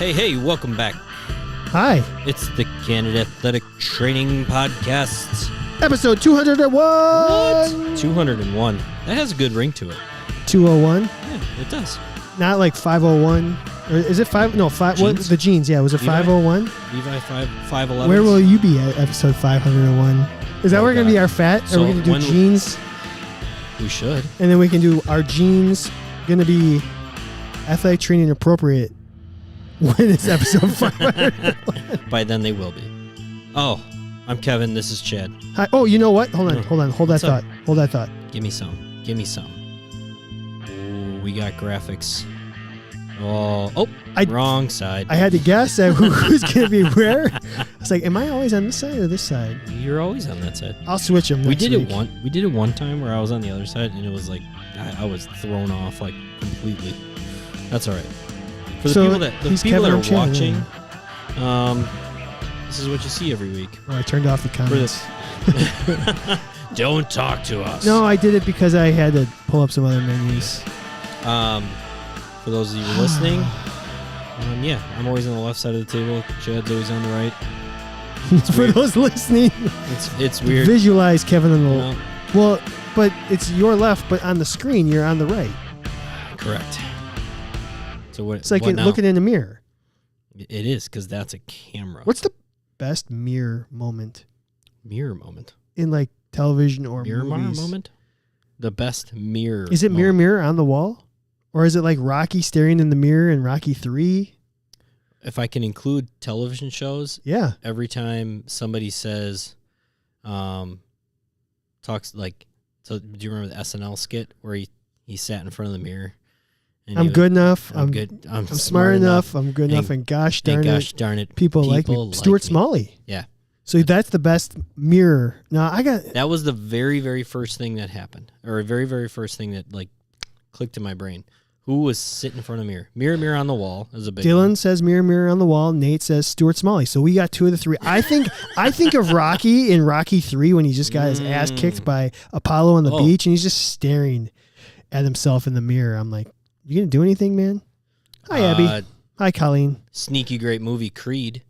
Hey, welcome back. Hi. It's the Candid Athletic Training Podcast. Episode 201. What? 201. That has a good ring to it. 201? Yeah, it does. Not like 501. Or is it 5? No, 5. What, the jeans, yeah. Was it 501? Levi 511. Where will you be at episode 501? Is that where we're going to be our fat? So or are we going to do jeans? We should. And then we can do our jeans. Going to be athletic training appropriate. When is episode 500? By then they will be. Oh, I'm Kevin. This is Chad. Hi. Oh, you know what? Hold on. Hold that thought. Hold that thought. Give me some. Ooh, we got graphics. Oh, wrong side. I had to guess at who's going to be where. I was like, am I always on this side or this side? You're always on that side. I'll switch them. We did it one time where I was on the other side, and it was like I was thrown off like completely. That's all right. For the people that are watching, this is what you see every week. Oh, I turned off the comments. Don't talk to us. No, I did it because I had to pull up some other menus. For those of you listening, yeah, I'm always on the left side of the table. Chad's always on the right. For those listening, it's weird. Visualize Kevin on the well, but it's your left, but on the screen you're on the right. Correct. So what? It's like looking in the mirror. It is, because that's a camera. What's the best mirror moment? Mirror moment in like television or mirror movies? Moment. The best mirror. Is it moment. mirror on the wall, or is it like Rocky staring in the mirror in Rocky 3? If I can include television shows, yeah. Every time somebody says, talks like, so do you remember the SNL skit where he sat in front of the mirror? I'm good enough. I'm good. I'm smart enough. I'm good enough. And gosh darn it, people like me. Stuart Smalley. Yeah. So that's the best mirror. Now that was the very, very first thing that happened, or very, very first thing that like clicked in my brain. Who was sitting in front of the mirror? Mirror on the wall is a big Dylan one. says mirror on the wall. Nate says Stuart Smalley. So we got two of the three. I think of Rocky in Rocky 3 when he just got his ass kicked by Apollo on the beach and he's just staring at himself in the mirror. I'm like, you gonna do anything, man? Hi, Abby. Hi, Colleen. Sneaky great movie, Creed.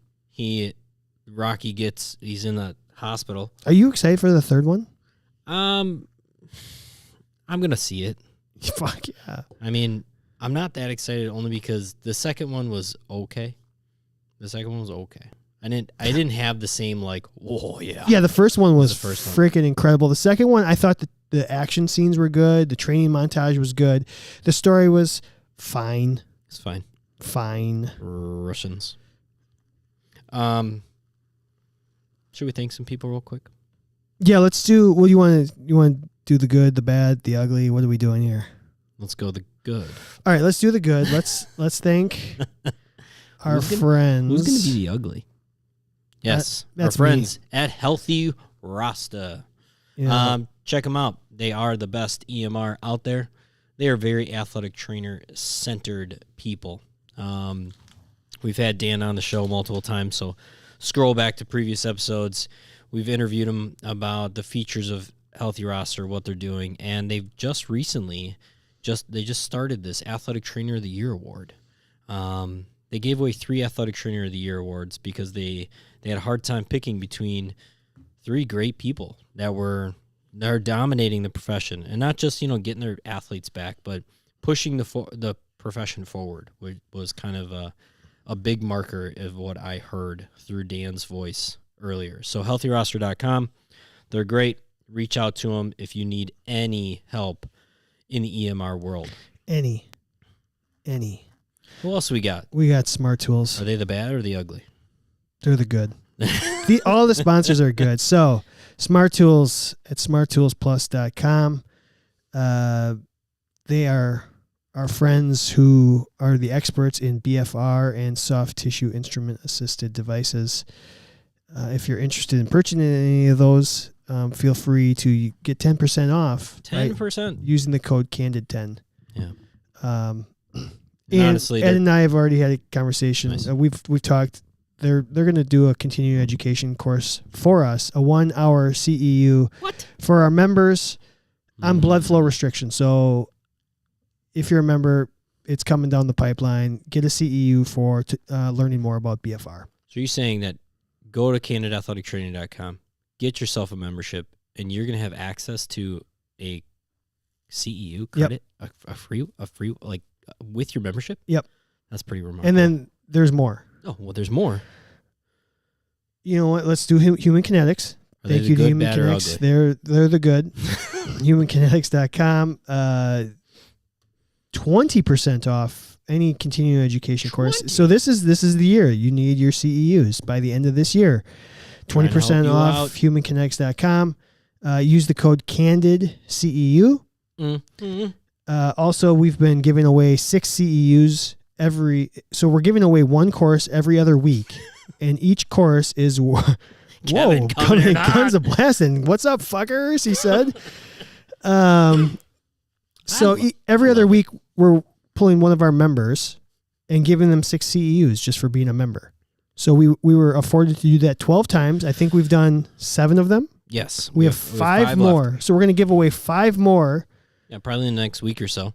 Rocky he's in the hospital. Are you excited for the third one? I'm gonna see it. Fuck yeah. I mean, I'm not that excited only because the second one was okay. I didn't have the same like, whoa, yeah. Yeah, the first one was freaking incredible. The second one, I thought the action scenes were good. The training montage was good. The story was fine. It's fine. Fine. Russians. Should we thank some people real quick? Yeah, let's do. What do you want to do? The good, the bad, the ugly. What are we doing here? Let's go the good. All right, let's do the good. Let's thank our friends. Who's going to be the ugly? Yes, that's our friends me. at Healthy Rasta. Yeah. Check them out. They are the best EMR out there. They are very athletic trainer centered people. We've had Dan on the show multiple times, so scroll back to previous episodes. We've interviewed him about the features of Healthy Roster, what they're doing, and they've just recently started this Athletic Trainer of the Year award. They gave away 3 Athletic Trainer of the Year awards because they had a hard time picking between 3 great people that are dominating the profession, and not just getting their athletes back, but pushing the profession forward, which was kind of a big marker of what I heard through Dan's voice earlier. So healthyroster.com, they're great. Reach out to them if you need any help in the EMR world. Any. Who else we got? We got Smart Tools. Are they the bad or the ugly? They're the good. All the sponsors are good. So Smart Tools at smarttoolsplus.com. They are our friends who are the experts in BFR and soft tissue instrument assisted devices. if you're interested in purchasing any of those, feel free to get 10% off. 10%. Right, using the code Candid10. Yeah. And honestly, Ed and I have already had a conversation. Nice. We've talked. They're going to do a continuing education course for us, a 1-hour CEU for our members on blood flow restriction. So if you're a member, it's coming down the pipeline. Get a CEU for learning more about BFR. So you're saying that go to candidathletictraining.com, get yourself a membership, and you're going to have access to a CEU credit, a free like with your membership? Yep. That's pretty remarkable. And then there's more. Oh, well, there's more. You know what? Let's do Human Kinetics. Thank you to Human Kinetics. They're the good. HumanKinetics.com. 20% off any continuing education course. So this is the year you need your CEUs by the end of this year. 20% off HumanKinetics.com. Use the code CandidCEU. Also, we've been giving away 6 CEUs so we're giving away one course every other week, and each course is guns a blasting. What's up, fuckers? He said. So every other week we're pulling one of our members and giving them 6 CEUs just for being a member. So we were afforded to do that 12 times. I think we've done 7 of them. Yes. We have 5 more. Left. So we're going to give away 5 more. Yeah, probably in the next week or so.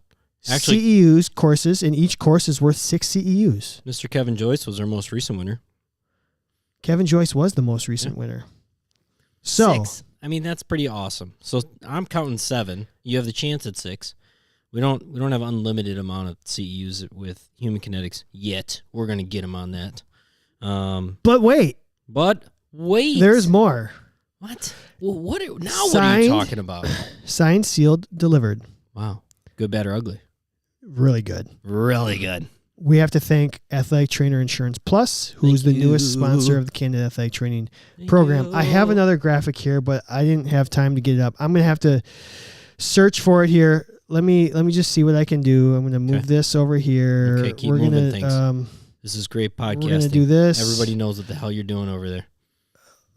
Actually, CEUs courses, and each course is worth 6 CEUs. Mr. Kevin Joyce was our most recent winner. Kevin Joyce was the most recent winner. So 6. I mean, that's pretty awesome. So I'm counting 7. You have the chance at 6. We don't have unlimited amount of CEUs with Human Kinetics yet. We're going to get them on that. But wait. There's more. What? Well, what are you talking about? Signed, sealed, delivered. Wow. Good, bad, or ugly? Really good. Really good. We have to thank Athletic Trainer Insurance Plus, who's the newest sponsor of the Candid Athletic Training program. I have another graphic here, but I didn't have time to get it up. I'm going to have to search for it here. Let me just see what I can do. I'm going to move this over here. Okay, keep moving things. This is great podcasting. We're going to do this. Everybody knows what the hell you're doing over there.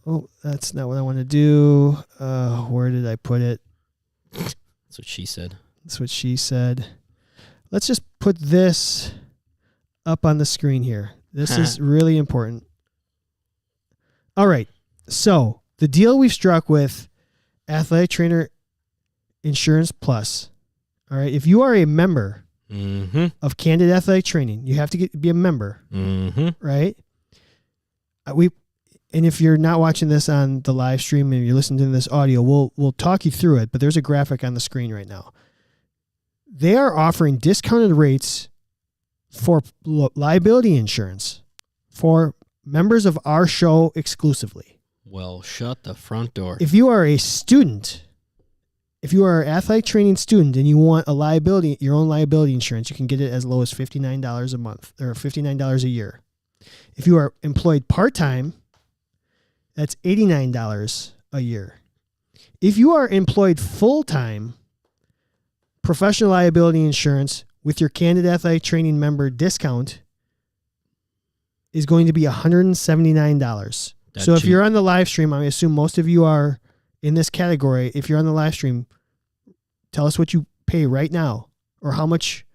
Oh, that's not what I want to do. Where did I put it? That's what she said. That's what she said. Let's just put this up on the screen here. This is really important. All right. So the deal we've struck with Athletic Trainer Insurance Plus. All right. If you are a member of Candid Athletic Training, you have to be a member. Right. And if you're not watching this on the live stream and you're listening to this audio, we'll talk you through it. But there's a graphic on the screen right now. They are offering discounted rates for liability insurance for members of our show exclusively. Well, shut the front door. If you are a student, if you are an athletic training student and you want your own liability insurance, you can get it as low as $59 a month or $59 a year. If you are employed part-time, that's $89 a year. If you are employed full-time, professional liability insurance with your Candid Athletic Training member discount is going to be $179. So if you're on the live stream, I assume most of you are in this category. If you're on the live stream, tell us what you pay right now or how much.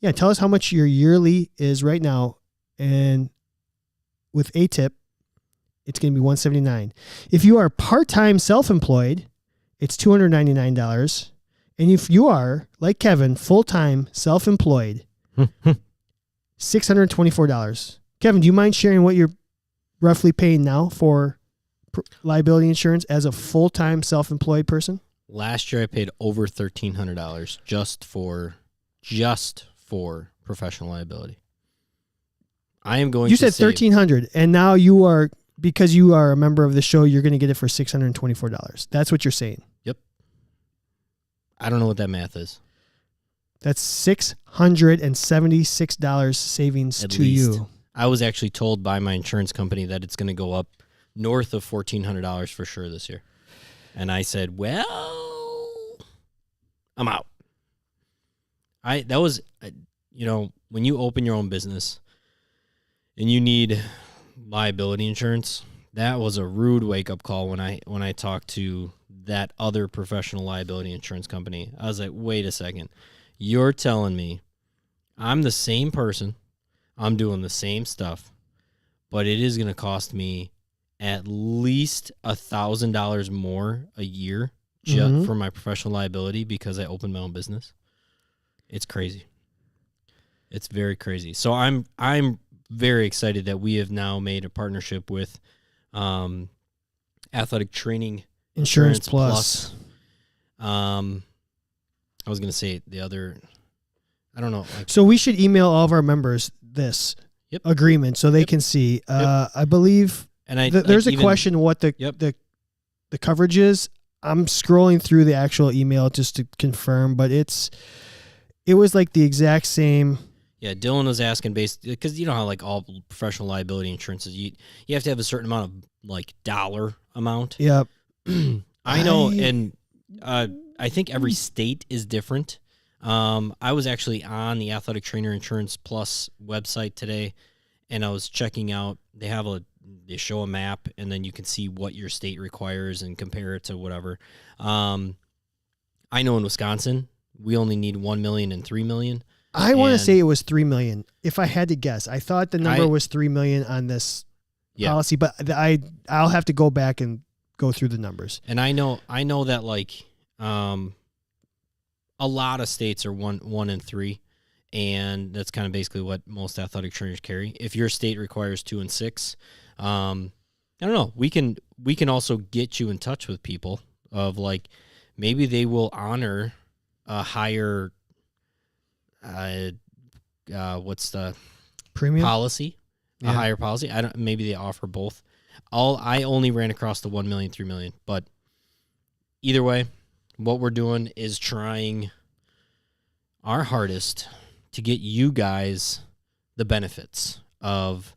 Yeah, tell us how much your yearly is right now. And with a tip, it's going to be $179. If you are part-time self-employed, it's $299. And if you are, like Kevin, full-time self-employed, $624. Kevin, do you mind sharing what you're roughly paying now for liability insurance as a full-time self-employed person? Last year I paid over $1,300 just for professional liability. I am going. You said $1,300, and now you are, because you are a member of the show, you're going to get it for $624. That's what you're saying. Yep. I don't know what that math is. That's $676 savings At to least. you. I was actually told by my insurance company that it's going to go up north of $1,400 for sure this year. And I said, well, I'm out. When you open your own business and you need liability insurance, That was a rude wake-up call when I talked to that other professional liability insurance company. I was like, wait a second. You're telling me I'm the same person, I'm doing the same stuff, but it is going to cost me at least $1,000 more a year for my professional liability because I opened my own business? It's crazy. It's very crazy. So I'm very excited that we have now made a partnership with Athletic Training Insurance Plus. I was going to say the other, I don't know. So we should email all of our members this agreement so they can see. I believe and there's a question what the coverage is. I'm scrolling through the actual email just to confirm, but it was like the exact same. Yeah, Dylan was asking because you know how like all professional liability insurances, you have to have a certain amount of like dollar amount. Yep. I know, and I think every state is different. I was actually on the Athletic Trainer Insurance Plus website today, and I was checking out. They show a map, and then you can see what your state requires and compare it to whatever. I know in Wisconsin we only need 1 million and 3 million. I want to say it was 3 million. If I had to guess, I thought the number was 3 million on this policy, but I'll have to go back and go through the numbers. And I know that like a lot of states are 1 and 3, and that's kind of basically what most athletic trainers carry. If your state requires 2 and 6, I don't know. We can also get you in touch with people of like maybe they will honor a higher what's the premium policy? A higher policy. Maybe they offer both. I only ran across the 1 million, 3 million, but either way, what we're doing is trying our hardest to get you guys the benefits of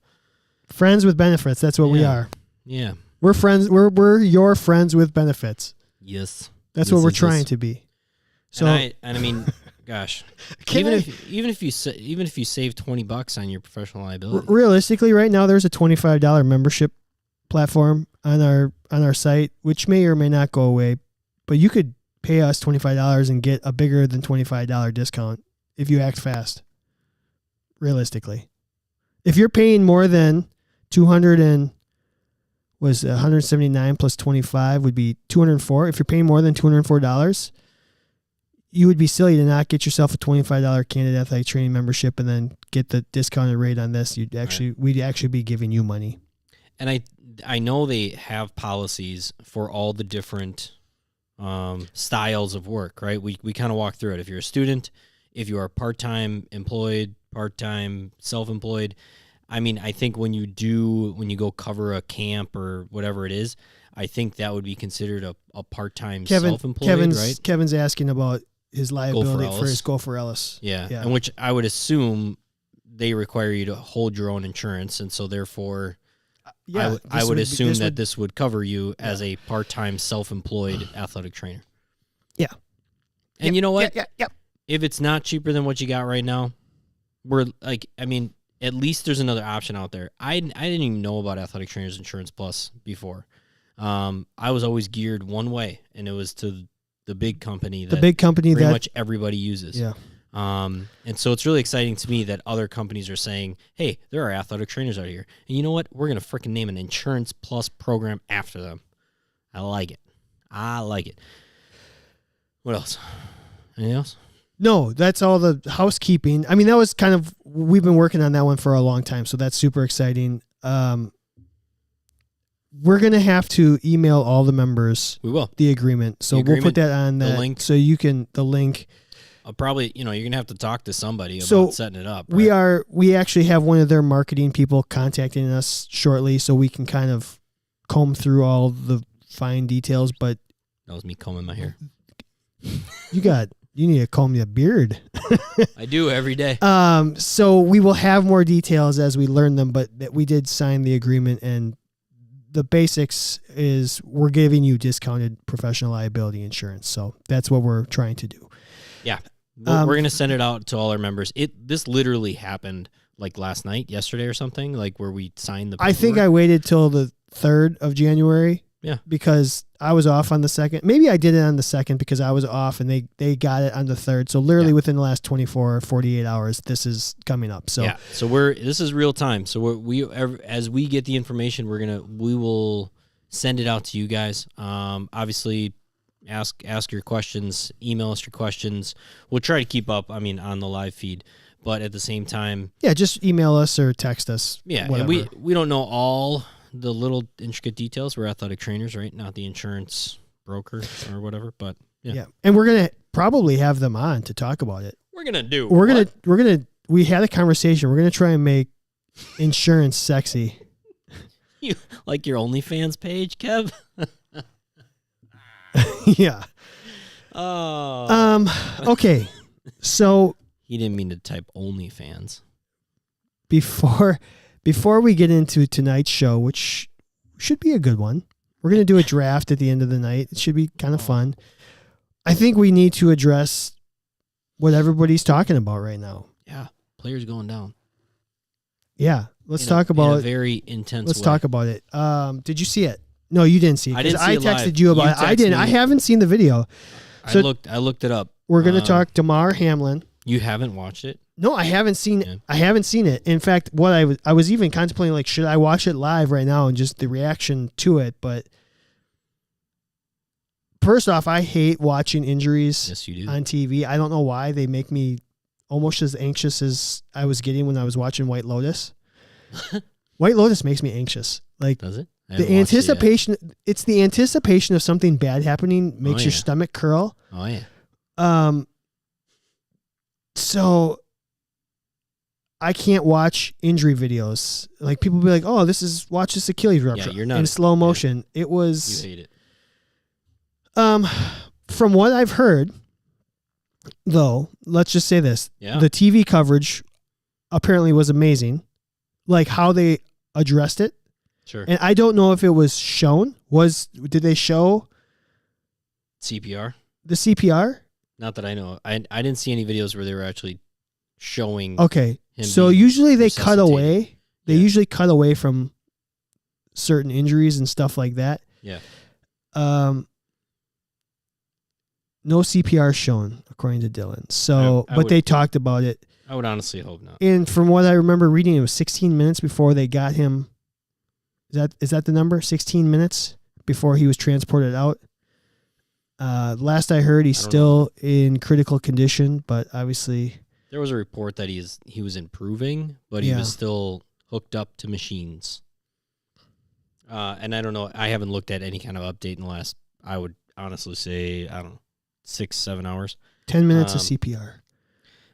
friends with benefits. That's what we are. Yeah. We're friends. We're your friends with benefits. Yes. That's what we're trying to be. So and I mean, gosh, even if you save $20 on your professional liability. Realistically, right now there's a $25 membership platform on our site, which may or may not go away, but you could pay us $25 and get a bigger than $25 discount if you act fast. Realistically, if you're paying more than 179 plus 25 would be 204. If you're paying more than $204, you would be silly to not get yourself a $25 Candid Athletic Training membership and then get the discounted rate on this. We'd actually be giving you money. And I know they have policies for all the different styles of work, right? We kind of walk through it. If you're a student, if you are part-time employed, part-time self-employed, I mean, I think when you go cover a camp or whatever it is, I think that would be considered a part-time self-employed, right? Kevin's asking about his liability for his Go for Ellis. Yeah, and which I would assume they require you to hold your own insurance, and so therefore, I would assume that this would cover you as a part-time self-employed athletic trainer. Yeah. And you know what? Yeah. If it's not cheaper than what you got right now, we're like, I mean, at least there's another option out there. I didn't even know about Athletic Trainers Insurance Plus before. I was always geared one way, and it was to the big company that pretty much everybody uses. Yeah. And so it's really exciting to me that other companies are saying, hey, there are athletic trainers out here. And you know what? We're going to freaking name an Insurance Plus program after them. I like it. What else? Anything else? No, that's all the housekeeping. I mean, that was we've been working on that one for a long time, so that's super exciting. We're going to have to email all the members. We will. The agreement. So we'll put that on the link. So you can, the link. I'll probably, you're going to have to talk to somebody about setting it up. Right? We actually have one of their marketing people contacting us shortly so we can kind of comb through all the fine details, but. That was me combing my hair. You need to comb your beard. I do every day. So we will have more details as we learn them, but that we did sign the agreement, and the basics is we're giving you discounted professional liability insurance. So that's what we're trying to do. Yeah. We're going to send it out to all our members. This literally happened like last night, yesterday or something, like where we signed the paperwork. I think I waited till the 3rd of January. Yeah. Because I was off on the 2nd. Maybe I did it on the 2nd because I was off and they got it on the 3rd. So literally within the last 24 or 48 hours, this is coming up. So So this is real time. So as we get the information, we will send it out to you guys. Obviously ask your questions, email us your questions. We'll try to keep up, on the live feed, but at the same time, just email us or text us. Yeah. Whatever. And we don't know all the little intricate details. We're athletic trainers, right? Not the insurance broker or whatever, but yeah. And we're going to probably have them on to talk about it. We had a conversation. We're going to try and make insurance sexy. You like your OnlyFans page, Kev? Yeah. Oh. Okay. So he didn't mean to type OnlyFans. Before we get into tonight's show, which should be a good one, we're going to do a draft at the end of the night. It should be kind of fun. I think we need to address what everybody's talking about right now. Yeah, players going down. Yeah, let's talk about in a very intense Let's way. talk about it. Did you see it? No, you didn't see it. I didn't see it texted live. you about You it. I texted didn't. me. I haven't seen the video. So I looked it up. We're going to talk Damar Hamlin. You haven't watched it? No, I haven't seen Yeah. I haven't seen it. In fact, what I was even contemplating, like, should I watch it live right now and just the reaction to it? But first off, I hate watching injuries Yes, you do. on TV. I don't know why. They make me almost as anxious as I was getting when I was watching White Lotus. White Lotus makes me anxious. Like, Does it? I the haven't watched it yet. anticipation, it's the anticipation of something bad happening makes your yeah. stomach curl. Oh yeah. So I can't watch injury videos. Like, people be like, "Oh, watch this Achilles rupture you're not in slow motion." It You was hate it. from what I've heard, though, let's just say this. Yeah. The TV coverage apparently was amazing. Like, how they addressed it. Sure. And I don't know if it was shown. Did they show CPR? the CPR? Not that I know. I didn't see any videos where they were actually showing. Okay. Him So being usually they cut resuscitated. away. They Yeah. usually cut away from certain injuries and stuff like that. Yeah. No CPR shown, according to Dylan. So, I but would- they talked about it. I would honestly hope not. And from what I remember reading, it was 16 minutes before they got him. Is that the number? 16 minutes before he was transported out. Last I heard, he's still in critical condition, but obviously, There was a report that he was improving, but he Yeah. was still hooked up to machines. And I don't know. I haven't looked at any kind of update in the last, I would honestly say, I don't know, 6-7 hours. 10 minutes of CPR.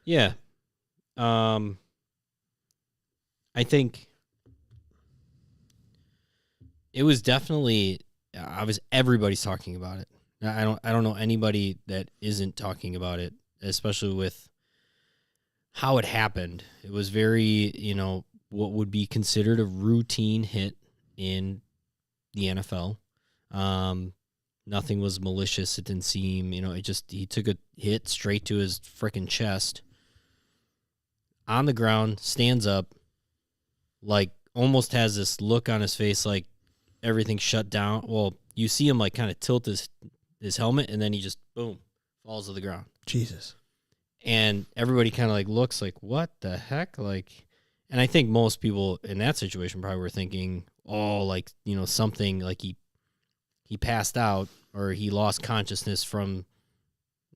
Yeah. I think it was definitely, everybody's talking about it. I don't know anybody that isn't talking about it, especially with how it happened. It was very, what would be considered a routine hit in the NFL. Nothing was malicious. It didn't seem, he took a hit straight to his freaking chest. On the ground, stands up, like almost has this look on his face like everything shut down. Well, you see him like kind of tilt his helmet, and then he just, boom, falls to the ground. Jesus. And everybody kind of like looks like, what the heck? Like, and I think most people in that situation probably were thinking, oh, like, something like he passed out or he lost consciousness from,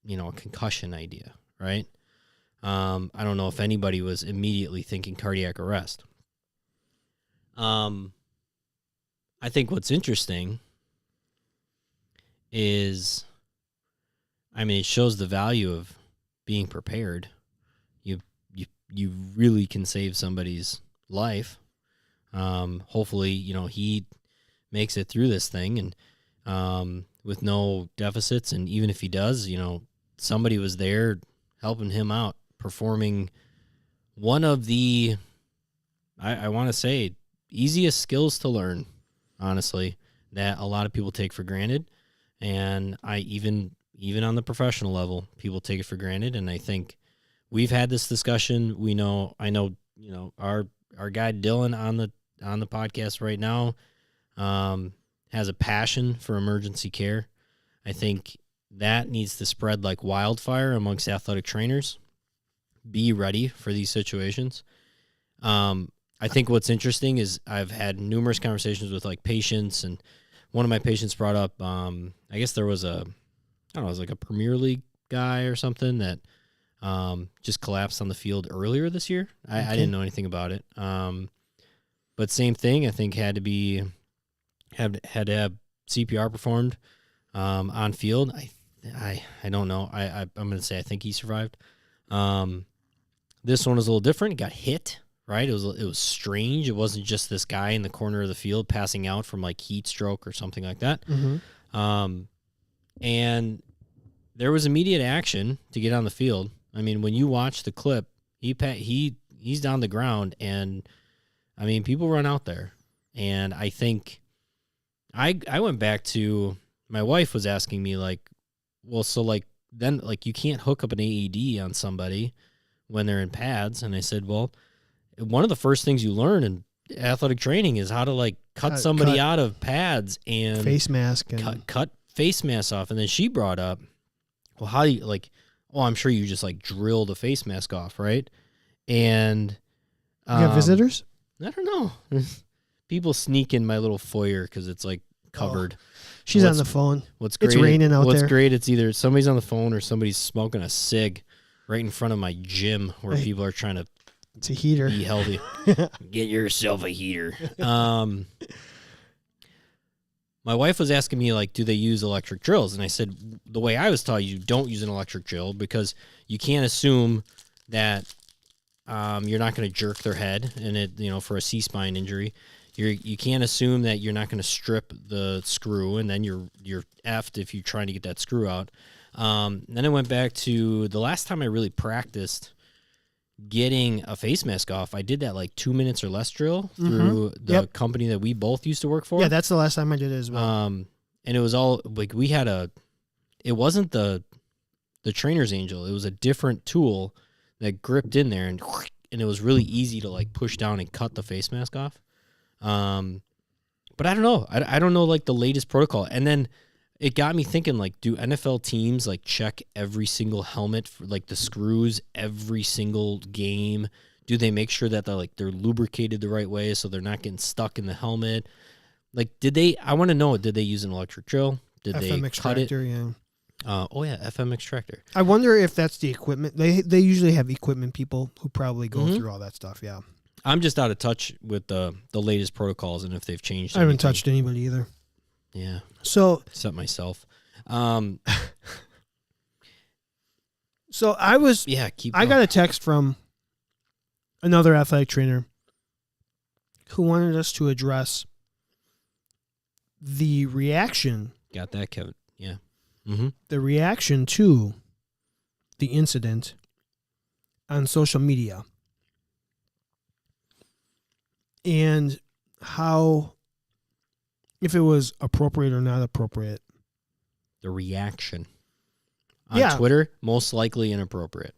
a concussion idea, right? I don't know if anybody was immediately thinking cardiac arrest. I think what's interesting is, it shows the value of being prepared. You really can save somebody's life. Hopefully, he makes it through this thing and with no deficits. And even if he does, somebody was there helping him out, performing one of the, I want to say, easiest skills to learn, honestly, that a lot of people take for granted. And even on the professional level, people take it for granted. And I think we've had this discussion. I know, our guy Dylan on the podcast right now. has a passion for emergency care. I think that needs to spread like wildfire amongst athletic trainers. Be ready for these situations. I think what's interesting is I've had numerous conversations with like patients, and one of my patients brought up, I guess there was I don't know, it was like a Premier League guy or something that just collapsed on the field earlier this year. I didn't know anything about it. But same thing, I think had to have CPR performed on field. I don't know. I'm going to say I think he survived. This one was a little different. He got hit, right? It was strange. It wasn't just this guy in the corner of the field passing out from like heat stroke or something like that. Mm-hmm. And there was immediate action to get on the field. I mean, when you watch the clip, he's down the ground, and I mean, people run out there. And I think I went back to my wife was asking me like, well, so like then like you can't hook up an AED on somebody when they're in pads. And I said, well, one of the first things you learn in athletic training is how to like cut somebody out of pads and face mask and cut face mask off. And then she brought up, well, how do you like, oh, I'm sure you just like drill the face mask off, right? And you have visitors? I don't know. People sneak in my little foyer because it's like covered. She's on the phone. What's great? It's raining out there. What's great? It's either somebody's on the phone or somebody's smoking a cig right in front of my gym where people are trying to. It's a heater. Be healthy. Get yourself a heater. My wife was asking me, like, do they use electric drills? And I said, the way I was taught, you don't use an electric drill because you can't assume that you're not going to jerk their head and it, for a C-spine injury. You can't assume that you're not going to strip the screw and then you're effed if you're trying to get that screw out. Then I went back to the last time I really practiced getting a face mask off. I did that like 2 minutes or less drill through the company that we both used to work for. Yeah, that's the last time I did it as well. And it was all like it wasn't the trainer's angel. It was a different tool that gripped in there and it was really easy to like push down and cut the face mask off. But I don't know. I don't know like the latest protocol. And then it got me thinking, like, do NFL teams like check every single helmet for like the screws every single game? Do they make sure that they're lubricated the right way so they're not getting stuck in the helmet? Like, I want to know, did they use an electric drill? Did FM they extractor, cut it? yeah. FM extractor. I wonder if that's the equipment. They usually have equipment people who probably go through all that stuff, yeah. I'm just out of touch with the latest protocols and if they've changed I haven't touched anybody either. Yeah. So except myself. So I was I got a text from another athletic trainer who wanted us to address the reaction. Got that, Kevin. Yeah. Mm-hmm. The reaction to the incident on social media. And how, if it was appropriate or not appropriate. The reaction. On Twitter, most likely inappropriate.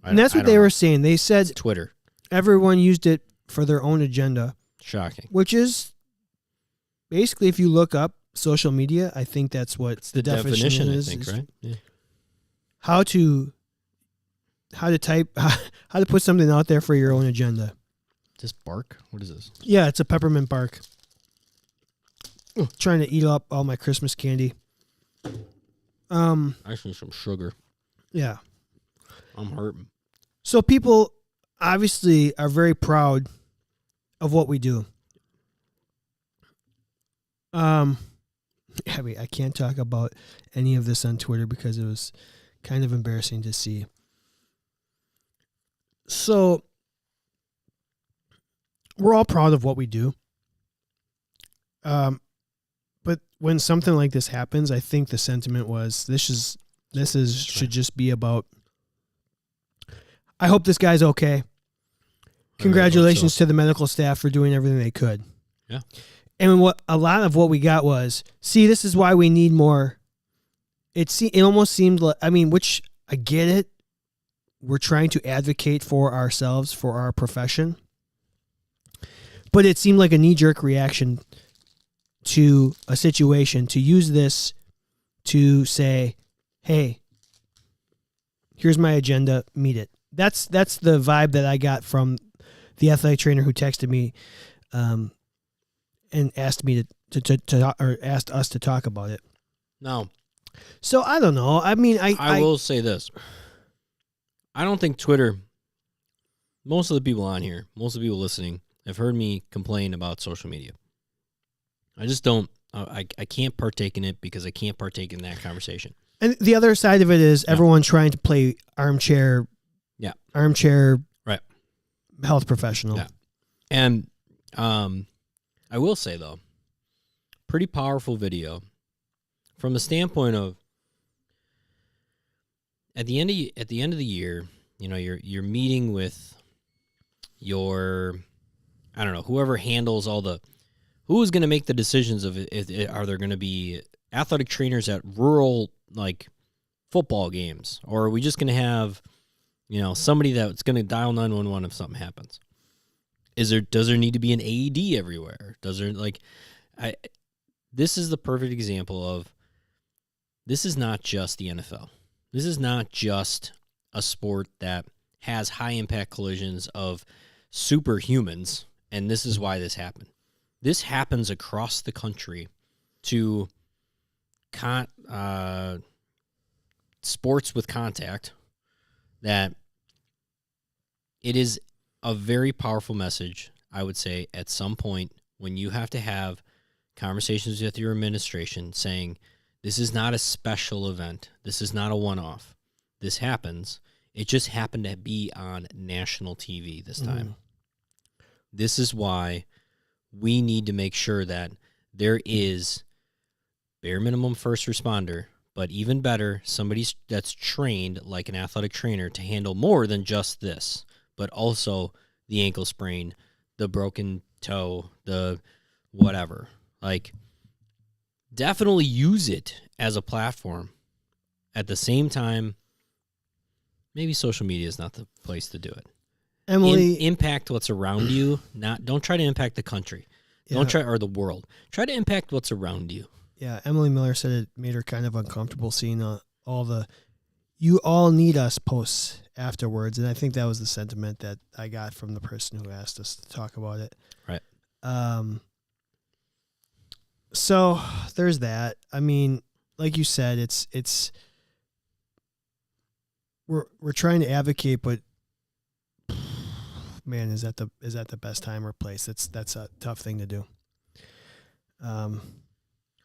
And that's what they were saying. They said it's Twitter. Everyone used it for their own agenda. Shocking. Which is basically, if you look up social media, I think that's what the definition is. I think, right? Yeah. How to put something out there for your own agenda. This bark? What is this? Yeah, it's a peppermint bark. Trying to eat up all my Christmas candy. Actually, some sugar. Yeah. I'm hurting. So people obviously are very proud of what we do. I can't talk about any of this on Twitter because it was kind of embarrassing to see. So we're all proud of what we do. But when something like this happens, I think the sentiment was should just be about, I hope this guy's okay. Congratulations to the medical staff for doing everything they could. Yeah. And a lot of what we got was, see, this is why we need more. It almost seemed like, which I get it. We're trying to advocate for ourselves, for our profession. But it seemed like a knee-jerk reaction to a situation, to use this to say, hey, here's my agenda, meet it. That's the vibe that I got from the athletic trainer who texted me and asked me to or asked us to talk about it. No. So I don't know. I mean, I will say this. I don't think Twitter, most of the people on here, most of the people listening, have heard me complain about social media. I just don't. I can't partake in it because I can't partake in that conversation. And the other side of it is everyone trying to play armchair right, health professional. Yeah. And I will say, though, pretty powerful video from the standpoint of at the end of the year, you know, you're meeting with your, I don't know, whoever handles all the, who's going to make the decisions of it. Are there going to be athletic trainers at rural, like, football games? Or are we just going to have, you know, somebody that's going to dial 911 if something happens? Does there need to be an AED everywhere? Does there, like, this is the perfect example of, this is not just the NFL. This is not just a sport that has high-impact collisions of superhumans, and this is why this happened. This happens across the country to sports with contact, that it is a very powerful message, I would say, at some point when you have to have conversations with your administration saying, this is not a special event. This is not a one-off. This happens. It just happened to be on national TV this time. This is why we need to make sure that there is bare minimum first responder, but even better, somebody that's trained like an athletic trainer to handle more than just this, but also the ankle sprain, the broken toe, the whatever. Like, definitely use it as a platform. At the same time, maybe social media is not the place to do it. Emily, impact what's around you. Don't try to impact the country. Don't try, or the world. Try to impact what's around you. Yeah, Emily Miller said it made her kind of uncomfortable seeing all the "you all need us" posts afterwards, and I think that was the sentiment that I got from the person who asked us to talk about it. Right. So there's that. I mean, like you said, it's we're trying to advocate, but man, is that the best time or place? That's a tough thing to do.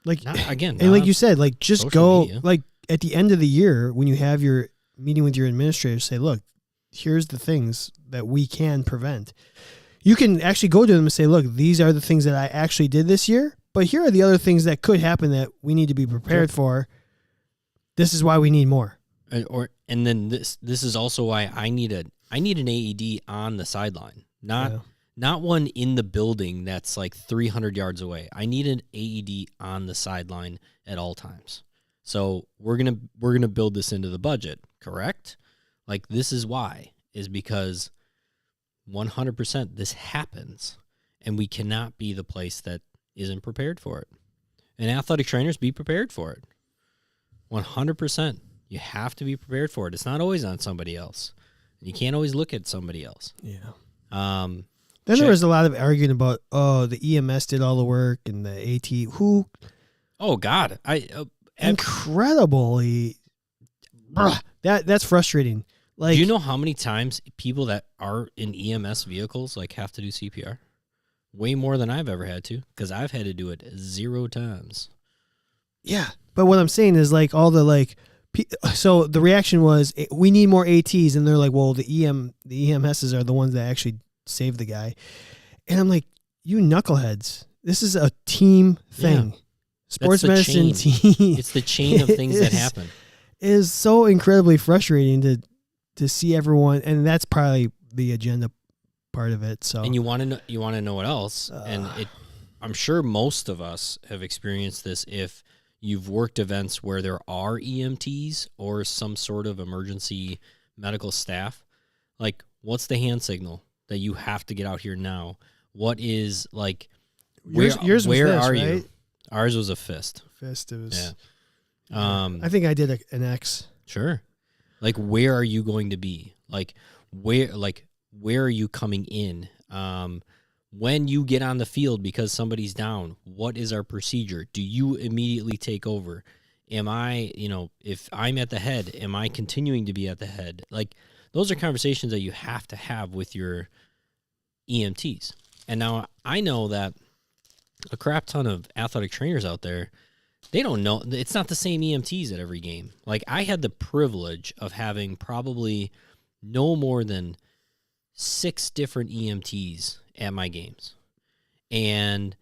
Like you said, like just go media. Like at the end of the year when you have your meeting with your administrator, say, look, here's the things that we can prevent. You can actually go to them and say, look, these are the things that I actually did this year, but here are the other things that could happen that we need to be prepared for. This is why we need more. And then this is also why I need an AED on the sideline, not one in the building that's like 300 yards away. I need an AED on the sideline at all times. So we're gonna build this into the budget, correct? Like, this is why, is because 100% this happens, and we cannot be the place that isn't prepared for it. And athletic trainers, be prepared for it. 100%. You have to be prepared for it. It's not always on somebody else. You can't always look at somebody else. Yeah. Then there was a lot of arguing about, the EMS did all the work and the AT. Who? Oh God, incredibly. That's frustrating. Like, do you know how many times people that are in EMS vehicles like have to do CPR? Way more than I've ever had to, because I've had to do it 0 times. Yeah, but what I'm saying is, like, all the, like, so the reaction was, we need more ATs, and they're like, well, the EMSs are the ones that actually save the guy. And I'm like, you knuckleheads, this is a team thing. Yeah. Sports medicine team. It's the chain of things that happen. It is so incredibly frustrating to see everyone, and that's probably the agenda part of it. So, and you want to know what else? I'm sure most of us have experienced this if you've worked events where there are EMTs or some sort of emergency medical staff. Like, what's the hand signal that you have to get out here now? What is, like, where are you? Ours was a fist. Fist. It was. Yeah. I think I did an X. Sure. Like, where are you going to be? Like, where are you coming in? When you get on the field because somebody's down, what is our procedure? Do you immediately take over? Am I, if I'm at the head, am I continuing to be at the head? Like, those are conversations that you have to have with your EMTs. And now I know that a crap ton of athletic trainers out there, they don't know. It's not the same EMTs at every game. Like, I had the privilege of having probably no more than 6 different EMTs at my games. And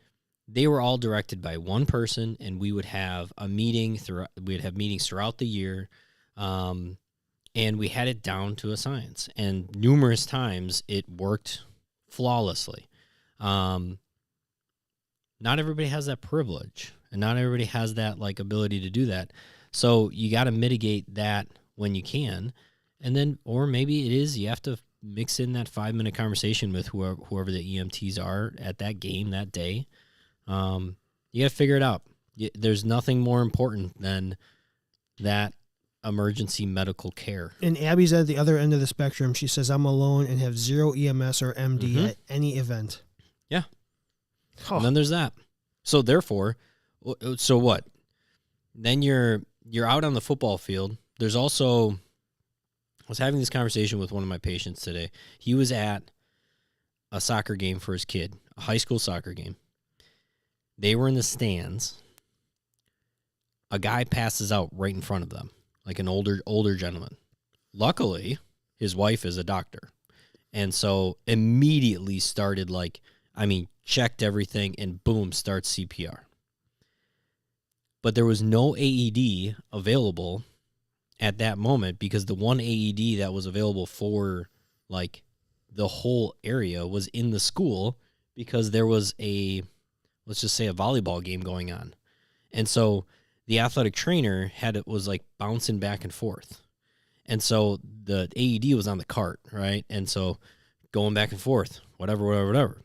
they were all directed by one person, and we would have a meeting we'd have meetings throughout the year. And we had it down to a science. And numerous times it worked flawlessly. Not everybody has that privilege, and not everybody has that like ability to do that. So you got to mitigate that when you can. And then, or maybe it is, you have to mix in that 5-minute conversation with whoever the EMTs are at that game that day. You got to figure it out. There's nothing more important than that emergency medical care. And Abby's at the other end of the spectrum. She says, I'm alone and have 0 EMS or MD at any event. Yeah. Oh. And then there's that. So therefore, so what? Then you're out on the football field. There's also, I was having this conversation with one of my patients today. He was at a soccer game for his kid, a high school soccer game. They were in the stands. A guy passes out right in front of them, like an older gentleman. Luckily, his wife is a doctor. And so immediately started checked everything and boom, starts CPR. But there was no AED available at that moment because the one AED that was available for like the whole area was in the school because there was let's just say a volleyball game going on. And so the athletic trainer was like bouncing back and forth. And so the AED was on the cart, right? And so going back and forth, whatever.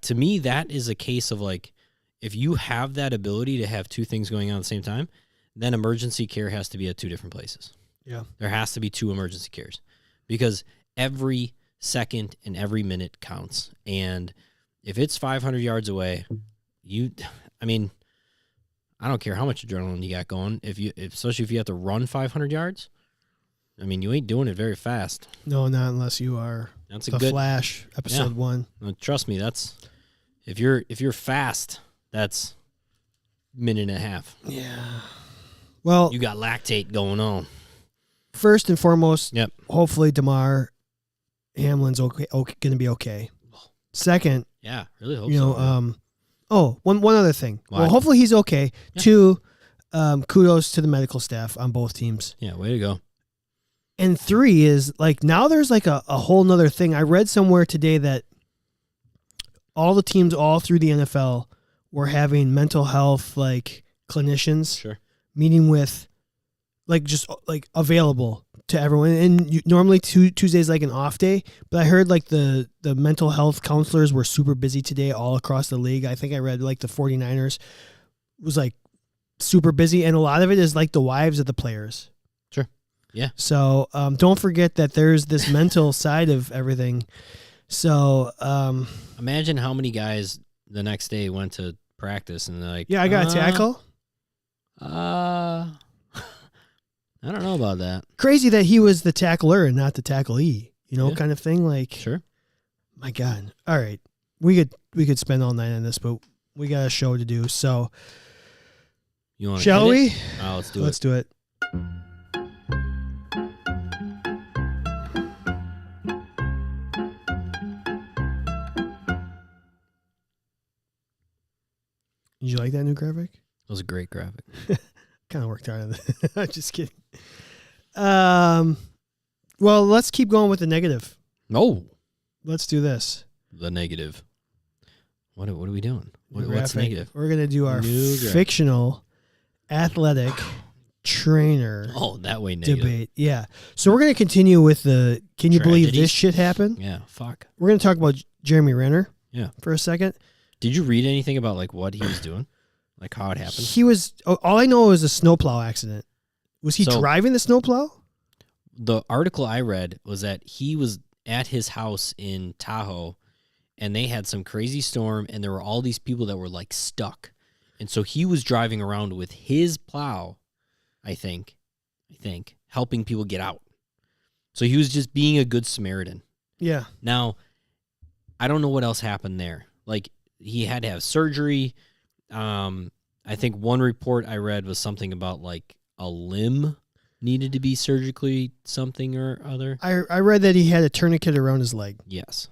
To me, that is a case of like, if you have that ability to have 2 things going on at the same time, then emergency care has to be at 2 different places. Yeah. There has to be 2 emergency cares because every second and every minute counts. And if it's 500 yards away, I don't care how much adrenaline you got going. Especially if you have to run 500 yards, you ain't doing it very fast. No, not unless you are Flash, episode 1. Well, trust me, that's if you're fast, that's minute and a half. Yeah. Well, you got lactate going on. First and foremost, hopefully DeMar Hamlin's going to be okay. Second, yeah, really hope so. One other thing. What? Well, hopefully he's okay. Yeah. 2, kudos to the medical staff on both teams. Yeah, way to go. And 3 is like now there's like a whole nother thing. I read somewhere today that all the teams all through the NFL were having mental health like clinicians meeting with just available to everyone. And normally Tuesday's like an off day, but I heard like the mental health counselors were super busy today all across the league. I think I read like the 49ers was like super busy, and a lot of it is like the wives of the players. Sure. Yeah. So don't forget that there's this mental side of everything. So imagine how many guys the next day went to practice and they're like, yeah, I got a tackle. I don't know about that. Crazy that he was the tackler and not the tacklee, kind of thing. Like, sure. My God. All right. We could spend all night on this, but we got a show to do. So shall we? Oh, let's do it. Did you like that new graphic? It was a great graphic. Kind of worked out of it. I'm just kidding. Well, let's keep going with the negative. No. Let's do this. The negative. What are we doing? What's negative? We're going to do our fictional athletic trainer that way negative. Debate. Yeah. So we're going to continue with the can you believe this shit happened? Yeah, fuck. We're going to talk about Jeremy Renner for a second. Did you read anything about like what he was doing? Like how it happened? He was, all I know is a snowplow accident. Was he driving the snowplow? The article I read was that he was at his house in Tahoe, and they had some crazy storm, and there were all these people that were like stuck. And so he was driving around with his plow, I think, helping people get out. So he was just being a good Samaritan. Yeah. Now, I don't know what else happened there. Like, he had to have surgery. I think one report I read was something about, like, a limb needed to be surgically something or other. I read that he had a tourniquet around his leg. Yes.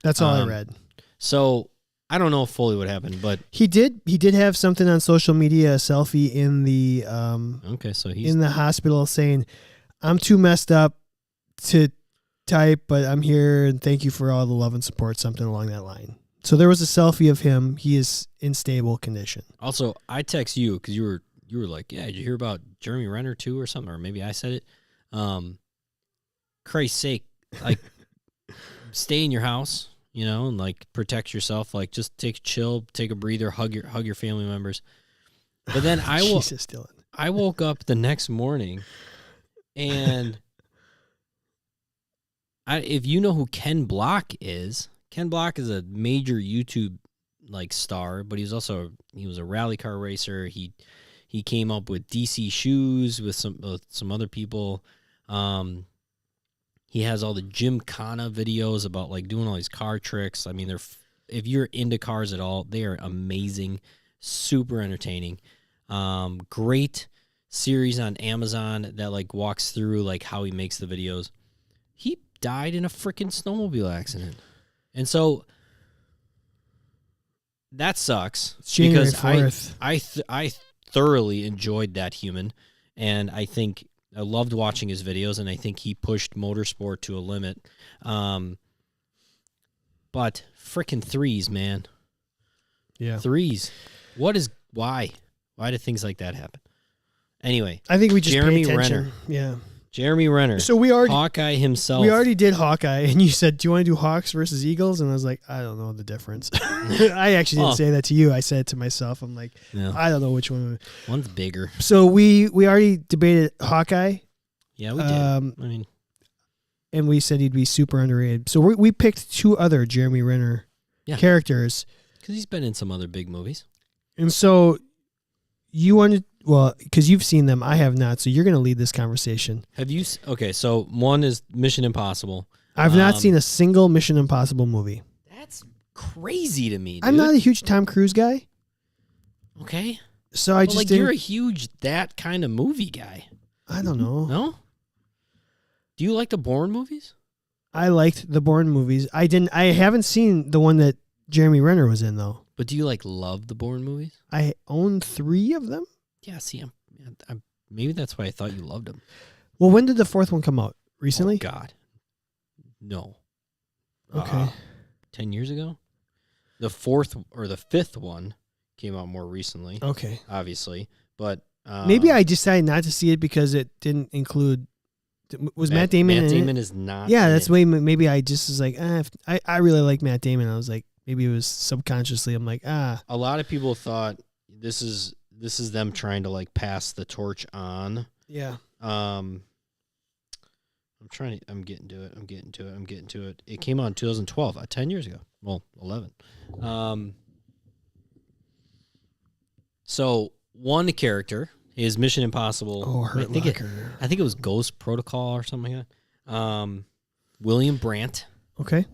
That's all I read. So, I don't know fully what happened, but... He did have something on social media, a selfie in the in the hospital saying, I'm too messed up to type, but I'm here, and thank you for all the love and support, something along that line. So there was a selfie of him. He is in stable condition. Also, I text you because you were like, yeah, did you hear about Jeremy Renner too or something? Or maybe I said it. Christ's sake, like, stay in your house, you know, and like protect yourself. Like, just take a breather, hug your family members. But then I woke up the next morning, and if you know who Ken Block is a major YouTube like star, but he was a rally car racer. He came up with DC shoes with some other people. He has all the Gymkhana videos about like doing all these car tricks. I mean, if you're into cars at all, they are amazing, super entertaining. Great series on Amazon that like walks through like how he makes the videos. He died in a freaking snowmobile accident. And so that sucks January because 4th. I thoroughly enjoyed that human, and I think I loved watching his videos, and I think he pushed motorsport to a limit. But freaking threes, man. Yeah. Threes. Why? Why do things like that happen? Anyway, I think we just Jeremy pay attention. Renner. Yeah. Jeremy Renner. So Hawkeye himself. We already did Hawkeye, and you said, do you want to do Hawks versus Eagles? And I was like, I don't know the difference. I actually didn't say that to you. I said it to myself. I'm like, I don't know which one. One's bigger. So we already debated Hawkeye. Yeah, we did. And we said he'd be super underrated. So we picked two other Jeremy Renner characters. Because he's been in some other big movies. And so you wanted... Well, because you've seen them, I have not, so you're going to lead this conversation. Have you? Okay, so one is Mission Impossible. I've not seen a single Mission Impossible movie. That's crazy to me, dude. I'm not a huge Tom Cruise guy. Okay. So I just you're a huge that kind of movie guy. I don't know. No? Do you like the Bourne movies? I liked the Bourne movies. I haven't seen the one that Jeremy Renner was in, though. But do you love the Bourne movies? I own 3 of them. Yeah, see, I'm maybe that's why I thought you loved them. Well, when did the 4th one come out? Recently? Oh, God. No. Okay. 10 years ago? The 4th or the 5th one came out more recently. Okay. Obviously. But maybe I decided not to see it because it didn't include... Was Matt Damon in it? Matt Damon is not. Yeah, that's why maybe I just was like, I really like Matt Damon. I was like, maybe it was subconsciously. I'm like, A lot of people thought this is them trying to like pass the torch on. Yeah. I'm getting to it. It came out in 2012, 10 years ago. Well, 11. So one character is Mission Impossible. Oh, Hurt Locker. I think it was Ghost Protocol or something like that. William Brandt. Okay.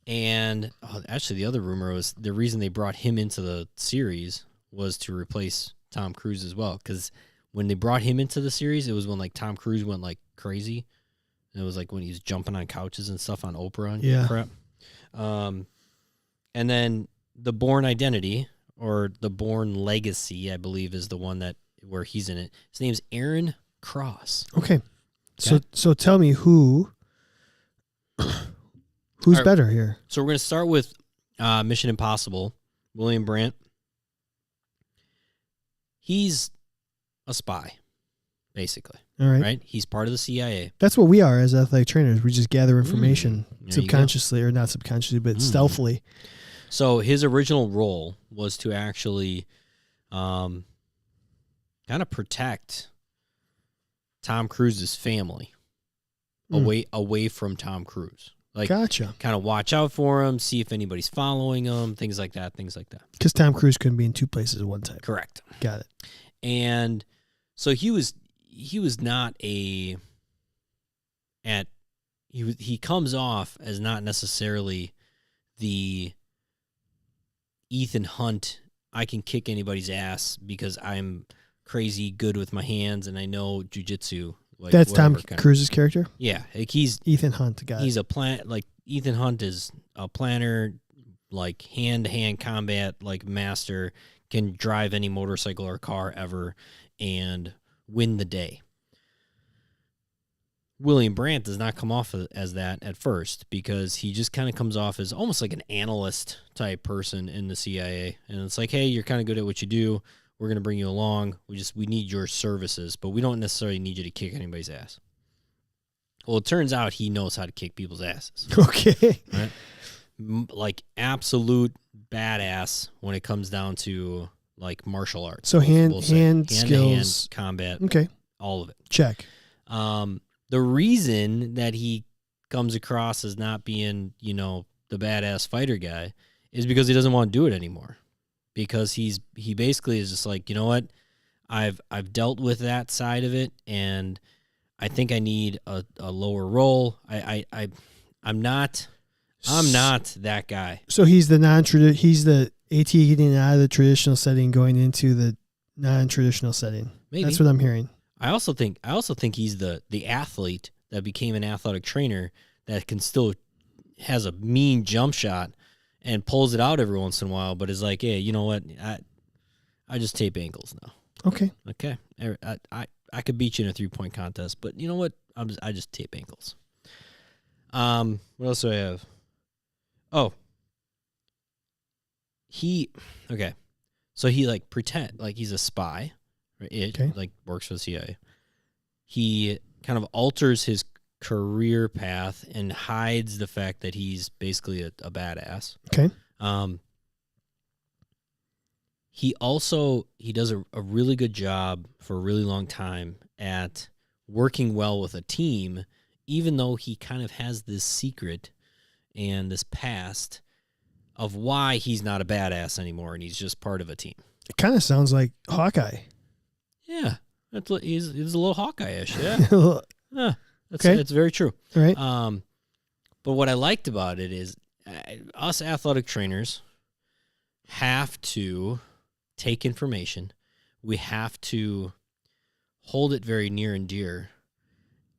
And actually, the other rumor was the reason they brought him into the series was to replace Tom Cruise as well. Because when they brought him into the series, it was when like Tom Cruise went like crazy. And it was like when he was jumping on couches and stuff on Oprah and crap. And then the Bourne Identity or the Bourne Legacy, I believe, is the one where he's in it. His name's Aaron Cross. Okay. So tell me who's better here? So we're going to start with Mission Impossible, William Brandt. He's a spy, basically. All right. Right? He's part of the CIA. That's what we are as athletic trainers. We just gather information subconsciously, or not subconsciously, but stealthily. So his original role was to actually kind of protect Tom Cruise's family away from Tom Cruise. Like, gotcha. kind of watch out for him, see if anybody's following him, things like that. Because Tom Cruise couldn't be in two places at one time. Correct. Got it. And so he was not he comes off as not necessarily the Ethan Hunt, I can kick anybody's ass because I'm crazy good with my hands and I know jiu-jitsu. Like, that's Tom Cruise's character? Yeah. Like, he's Ethan Hunt, guy. He's Ethan Hunt is a planner, like hand-to-hand combat, like master, can drive any motorcycle or car ever and win the day. William Brandt does not come off as that at first because he just kind of comes off as almost like an analyst type person in the CIA. And it's like, hey, you're kind of good at what you do. We're going to bring you along. We need your services, but we don't necessarily need you to kick anybody's ass. Well, it turns out he knows how to kick people's asses. Okay. Right? Like absolute badass when it comes down to like martial arts. So hand skills, combat. Okay. All of it. Check. The reason that he comes across as not being, the badass fighter guy is because he doesn't want to do it anymore. Because he basically is just like, you know what? I've dealt with that side of it, and I think I need a lower role. I'm not that guy. So he's the AT getting out of the traditional setting, going into the non-traditional setting. Maybe. That's what I'm hearing. I also think he's the athlete that became an athletic trainer that can still has a mean jump shot and pulls it out every once in a while, but is like, hey, you know what? I just tape ankles now. Okay. I could beat you in a 3-point contest, but you know what? I just tape ankles. What else do I have? Oh, so he like pretend like he's a spy, right? Like works for the CIA. He kind of alters his career path and hides the fact that he's basically a badass. Okay. He does a really good job for a really long time at working well with a team, even though he kind of has this secret and this past of why he's not a badass anymore and he's just part of a team. It kind of sounds like Hawkeye. Yeah. He's a little Hawkeye-ish, yeah. Yeah. It's very true. All right. But what I liked about it is us athletic trainers have to take information. We have to hold it very near and dear.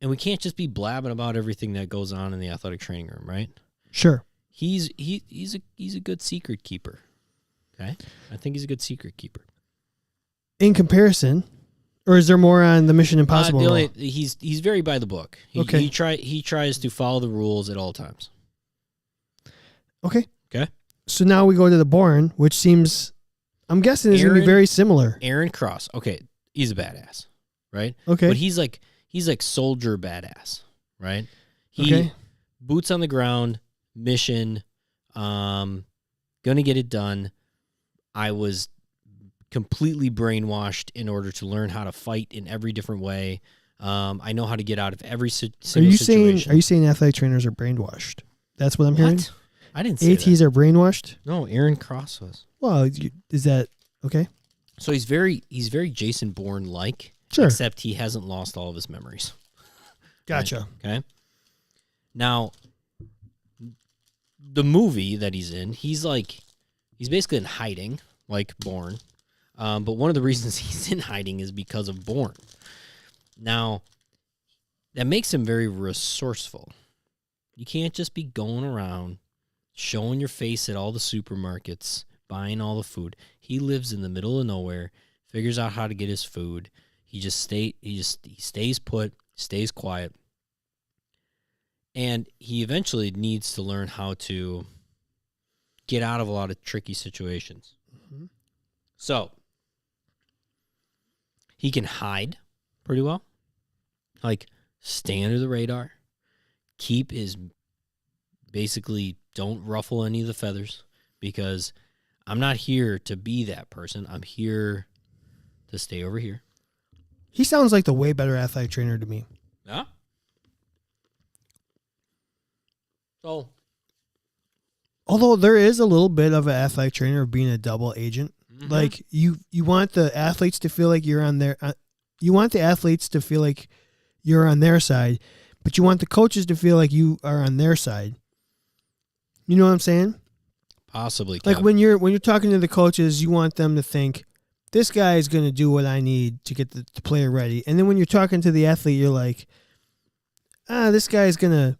And we can't just be blabbing about everything that goes on in the athletic training room, right? Sure. He's a good secret keeper. Okay? I think he's a good secret keeper. In comparison, or is there more on the Mission Impossible? He's very by the book. He tries to follow the rules at all times. Okay. Okay. So now we go to the Bourne, which seems, I'm guessing, is going to be very similar. Aaron Cross. Okay, he's a badass, right? Okay. But he's like soldier badass, right? Boots on the ground, mission, gonna get it done. I was completely brainwashed in order to learn how to fight in every different way. I know how to get out of every single situation. Are you saying athletic trainers are brainwashed? That's what I'm hearing? I didn't say ATs are brainwashed? No, Aaron Cross was. Well, is that okay? So he's very Jason Bourne-like, sure, except he hasn't lost all of his memories. Gotcha. Right? Okay. Now, the movie that he's in, he's basically in hiding, like Bourne. But one of the reasons he's in hiding is because of Bourne. Now, that makes him very resourceful. You can't just be going around showing your face at all the supermarkets, buying all the food. He lives in the middle of nowhere, figures out how to get his food. He stays put, stays quiet. And he eventually needs to learn how to get out of a lot of tricky situations. Mm-hmm. So, he can hide pretty well. Like, stay under the radar. Basically, don't ruffle any of the feathers. because I'm not here to be that person. I'm here to stay over here. He sounds like the way better athletic trainer to me. Yeah. So, although there is a little bit of an athletic trainer of being a double agent. Like you want the athletes to feel like you're on their you want the athletes to feel like you're on their side, but you want the coaches to feel like you are on their side. You know what I'm saying? possibly. Like when you're talking to the coaches, you want them to think this guy is going to do what I need to get the player ready. And then when you're talking to the athlete, you're like, this guy is going to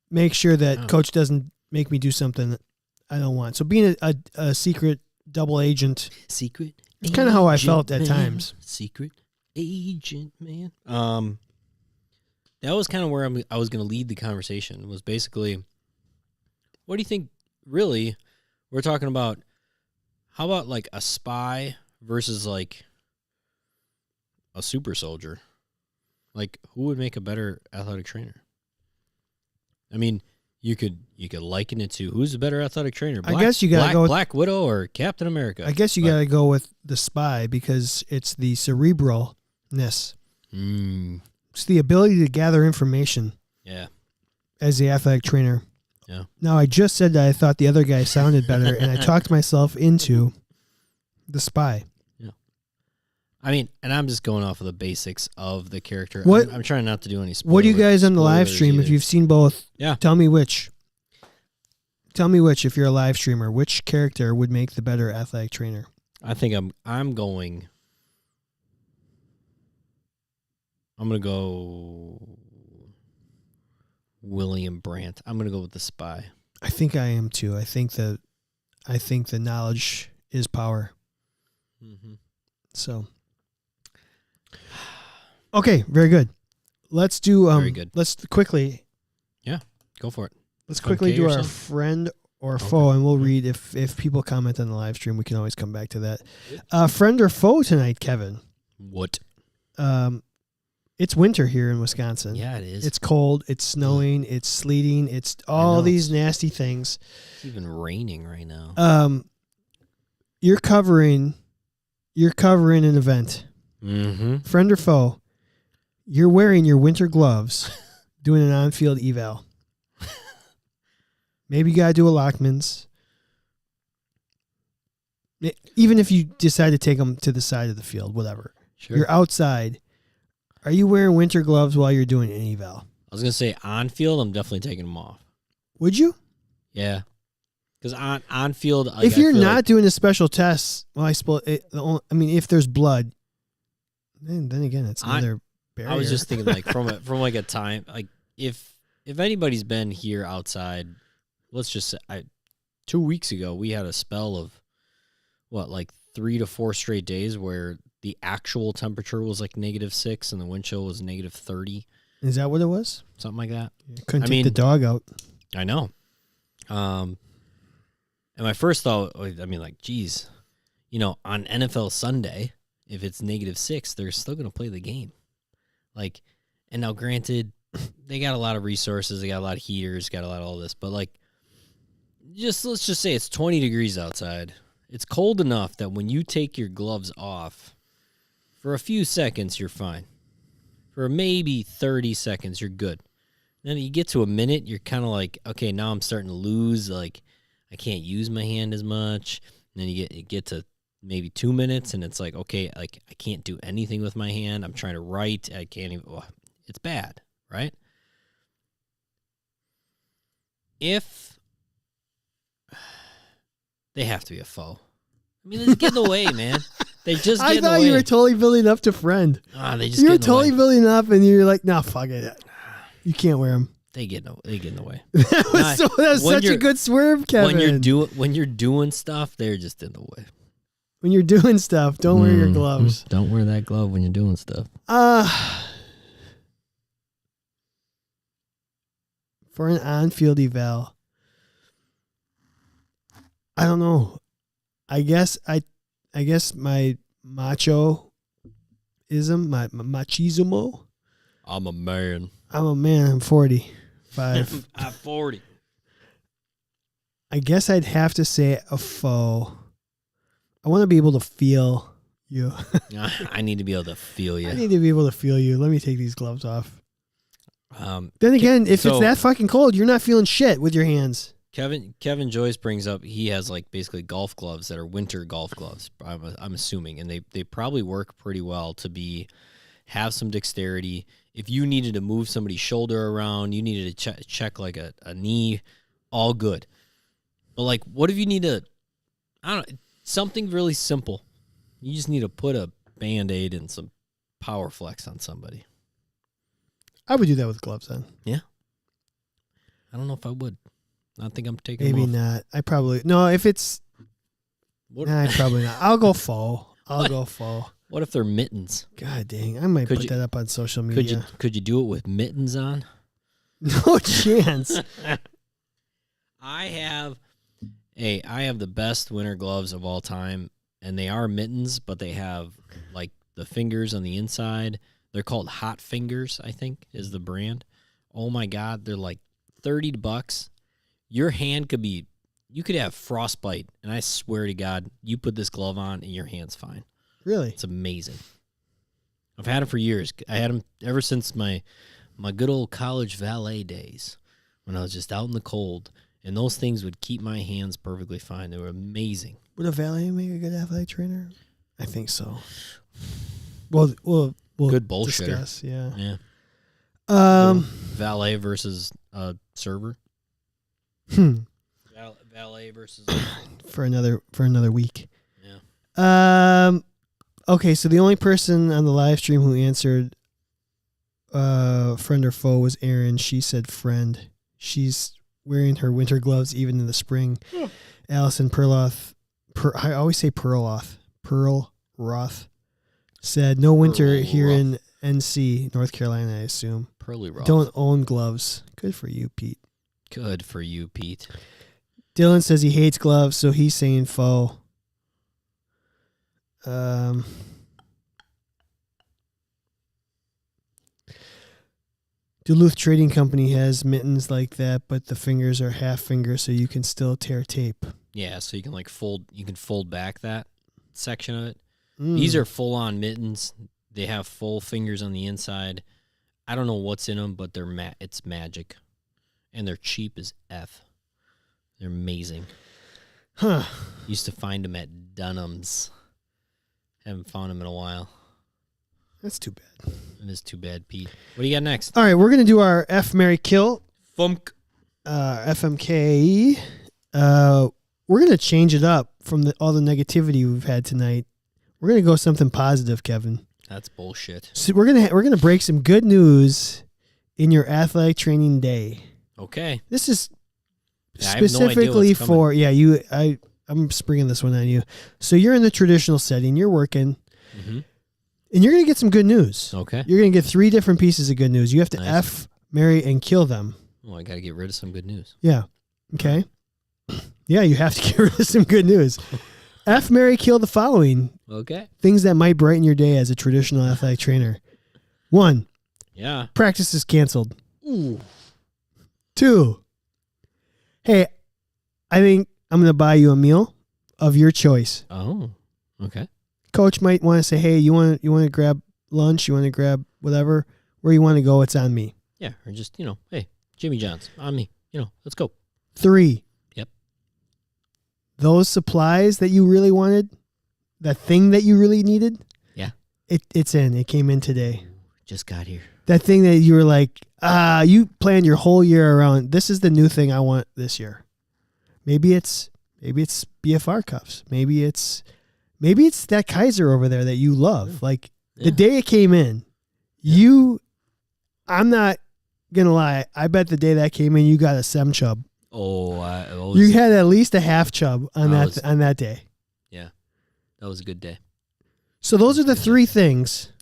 make sure that coach doesn't make me do something that I don't want. So being a secret double agent, it's kind of how I felt at times. Secret agent, man. That was kind of where I was going to lead the conversation. Was basically, what do you think? Really, we're talking about. How about like a spy versus like a super soldier? Like, who would make a better athletic trainer? I mean, you could liken it to who's the better athletic trainer? I guess you gotta go with Black Widow or Captain America. I guess you gotta go with the spy because it's the cerebralness. It's the ability to gather information. Yeah. As the athletic trainer. Yeah. Now I just said that I thought the other guy sounded better, and I talked myself into the spy. Yeah. I mean, and I'm just going off of the basics of the character. What, I'm trying not to do any spoilers. What do you guys on the live stream, if you've seen both, tell me which. Tell me which, if you're a live streamer, which character would make the better athletic trainer? I think I'm going to go William Brandt. I'm going to go with the spy. I think I am too. I think the knowledge is power. Mm-hmm. So, okay, very good. Let's do. Very good. Let's quickly. Yeah, go for it. Let's quickly do our friend or foe, and we'll read if people comment on the live stream. We can always come back to that. Friend or foe tonight, Kevin? What? It's winter here in Wisconsin. Yeah, it is. It's cold. It's snowing. It's sleeting. It's all these nasty things. It's even raining right now. You're covering an event. Mm-hmm. Friend or foe? You're wearing your winter gloves, doing an on-field eval. Maybe you gotta do a Lockman's. Even if you decide to take them to the side of the field, whatever. Sure. You're outside. Are you wearing winter gloves while you're doing an eval? I was going to say on field, I'm definitely taking them off. Would you? Yeah. Because on field, if you're not doing a special test, well, I suppose, if there's blood, then again, it's another barrier. I was just thinking, like, from a time, like, if anybody's been here outside, let's just say, 2 weeks ago, we had a spell of, like 3 to 4 straight days where the actual temperature was like -6 and the wind chill was -30. Is that what it was? Something like that. Couldn't take the dog out. I know. And my first thought, like, geez, on NFL Sunday, if it's -6, they're still going to play the game. Like, and now granted, they got a lot of resources. They got a lot of heaters, got a lot of all this. But, like, let's just say it's 20 degrees outside. It's cold enough that when you take your gloves off, for a few seconds, you're fine. For maybe 30 seconds, you're good. Then you get to a minute, you're kind of like, okay, now I'm starting to lose. Like, I can't use my hand as much. And then you get to maybe 2 minutes, and it's like, okay, like I can't do anything with my hand. I'm trying to write. I can't even. Oh, it's bad, right? If they have to be a foe. I mean, they just get in the way, man. They just get in the way. I thought you were totally building up to friend. They just you were get in the way. totally building up, and you're like, nah, fuck it. You can't wear them. They get in the way. that was such a good swerve, Kevin. When you're doing stuff, they're just in the way. When you're doing stuff, don't wear your gloves. Don't wear that glove when you're doing stuff. For an on-field eval, I don't know. I guess my machoism, my machismo. I'm a man. I'm 45. I'm 40. I guess I'd have to say a foe. I want to be able to feel you. I need to be able to feel you. I need to be able to feel you. Let me take these gloves off. Then again, if it's that fucking cold, you're not feeling shit with your hands. Kevin Joyce brings up he has like basically golf gloves that are winter golf gloves. I'm assuming, and they probably work pretty well to have some dexterity. If you needed to move somebody's shoulder around, you needed to check like a knee, all good. But like, what if you need to, I don't know, something really simple. You just need to put a Band-Aid and some power flex on somebody. I would do that with gloves then. Yeah. I don't know if I would. I think I'm taking Maybe them off. not. I probably, no, if it's, nah, probably not. I'll go faux. Go faux. What if they're mittens? God dang. I might put that up on social media. Could you do it with mittens on? No chance. I have the best winter gloves of all time, and they are mittens, but they have like the fingers on the inside. They're called Hot Fingers, I think, is the brand. Oh my God, they're like $30. Your hand you could have frostbite, and I swear to God, you put this glove on and your hand's fine. Really? It's amazing. I've had them for years. I had them ever since my good old college valet days when I was just out in the cold, and those things would keep my hands perfectly fine. They were amazing. Would a valet make a good athletic trainer? I think so. We'll good bullshitter. Discuss, yeah. Valet versus server. Valet versus for another week. Yeah. Okay, so the only person on the live stream who answered friend or foe was Erin. She said friend. She's wearing her winter gloves even in the spring. Yeah. Allison Perloth, I always say Perloth said no winter here in NC, North Carolina, I assume. Pearly Roth. Don't own gloves. Good for you, Pete. Good for you, Pete. Dylan says he hates gloves, so he's saying faux. Duluth Trading Company has mittens like that, but the fingers are half fingers, so you can still tear tape. Yeah, so you can like fold back that section of it. These are full on mittens. They have full fingers on the inside. I don't know what's in them, but it's magic, and they're cheap as F. They're amazing. Huh? Used to find them at Dunham's. Haven't found them in a while. That's too bad. It is too bad, Pete. What do you got next? All right, we're gonna do our F, Marry, Kill. Funk. FMK. We're gonna change it up from all the negativity we've had tonight. We're gonna go something positive, Kevin. That's bullshit. So we're gonna break some good news in your athletic training day. Okay. This is no specifically for I'm springing this one on you. So you're in the traditional setting. You're working, and you're gonna get some good news. Okay. You're gonna get 3 different pieces of good news. You have to F, marry, and kill them. Oh, I gotta get rid of some good news. Yeah. Okay. Yeah, you have to get rid of some good news. F, marry, kill the following. Okay. Things that might brighten your day as a traditional athletic trainer. 1. Yeah. Practice is canceled. Ooh. 2. Hey, I think I'm going to buy you a meal of your choice. Oh, okay. Coach might want to say, hey, you want to grab lunch? You want to grab whatever? Where you want to go, it's on me. Yeah, or just, hey, Jimmy John's, on me. Let's go. 3. Yep. Those supplies that you really wanted, that thing that you really needed, yeah, it's in. It came in today. Just got here. That thing that you were like, you planned your whole year around. This is the new thing I want this year. Maybe it's BFR cuffs. Maybe it's that Kaiser over there that you love. Like the day it came in, I'm not gonna lie. I bet the day that came in, you got a sem chub. Oh, you had at least a half chub on that day. Yeah, that was a good day. So those are the 3 things.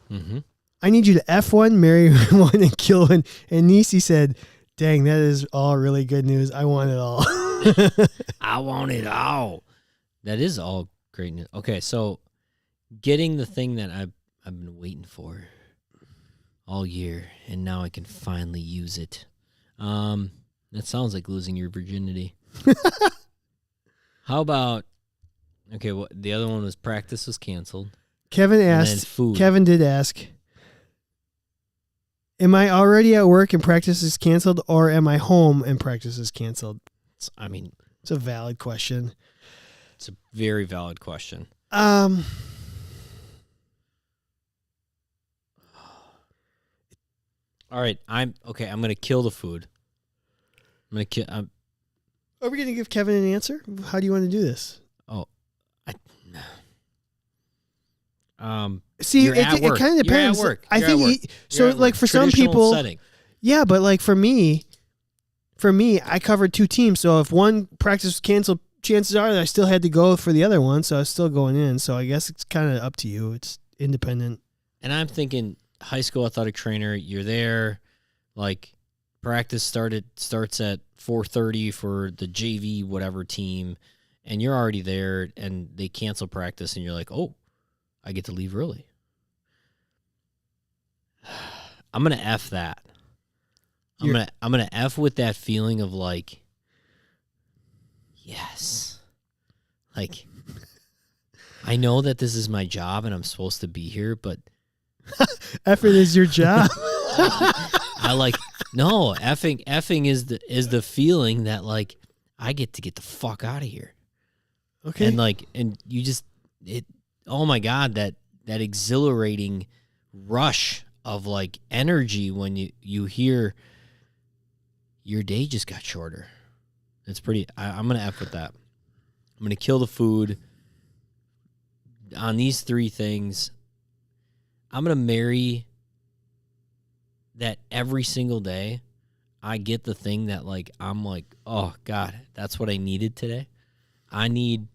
Mm-hmm. I need you to F1, marry 1, and kill 1. And Nisi said, dang, that is all really good news. I want it all. I want it all. That is all great news. Okay, so getting the thing that I've been waiting for all year, and now I can finally use it. That sounds like losing your virginity. How about, okay, well, the other one was practice was canceled. Kevin asked, Kevin did ask, am I already at work and practice is canceled, or am I home and practice is canceled? It's a valid question. It's a very valid question. All right, I'm going to kill the food. Are we going to give Kevin an answer? How do you want to do this? See, it kind of depends. You're at work. I think like for some people, setting. Yeah, but like for me, I covered two teams. So if one practice was canceled, chances are that I still had to go for the other one. So I was still going in. So I guess it's kind of up to you. It's independent. And I'm thinking high school athletic trainer, you're there, like practice starts at 4:30 for the JV whatever team, and you're already there, and they cancel practice, and you're like, oh, I get to leave early. I'm gonna F that. I'm gonna F with that feeling of like, yes, like I know that this is my job and I'm supposed to be here, but effing is your job. Effing is the feeling that like I get to get the fuck out of here. Okay. And you just oh my God, that exhilarating rush of like energy when you hear your day just got shorter. It's pretty I'm gonna F with that. I'm gonna kill the food. On these three things, I'm going to marry that every single day. I get the thing that like, I'm like, oh God, that's what I needed today. I need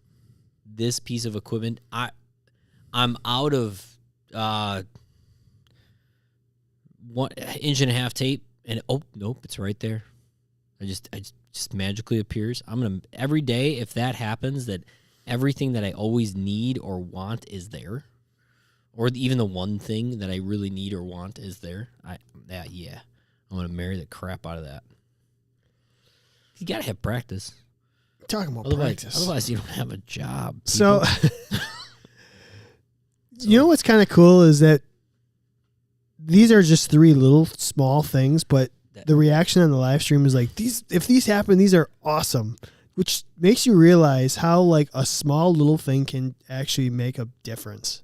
this piece of equipment. I'm out of 1.5 inch tape, and oh nope, it's right there. I just magically appears. I'm going to every day, if that happens, that everything that I always need or want is there, or even the one thing that I really need or want is there. I'm gonna marry the crap out of that. You gotta have practice. Talking about practice, otherwise you don't have a job. People. So, you know what's kind of cool is that these are just three little small things, but the reaction on the live stream is like if these happen, these are awesome. Which makes you realize how like a small little thing can actually make a difference.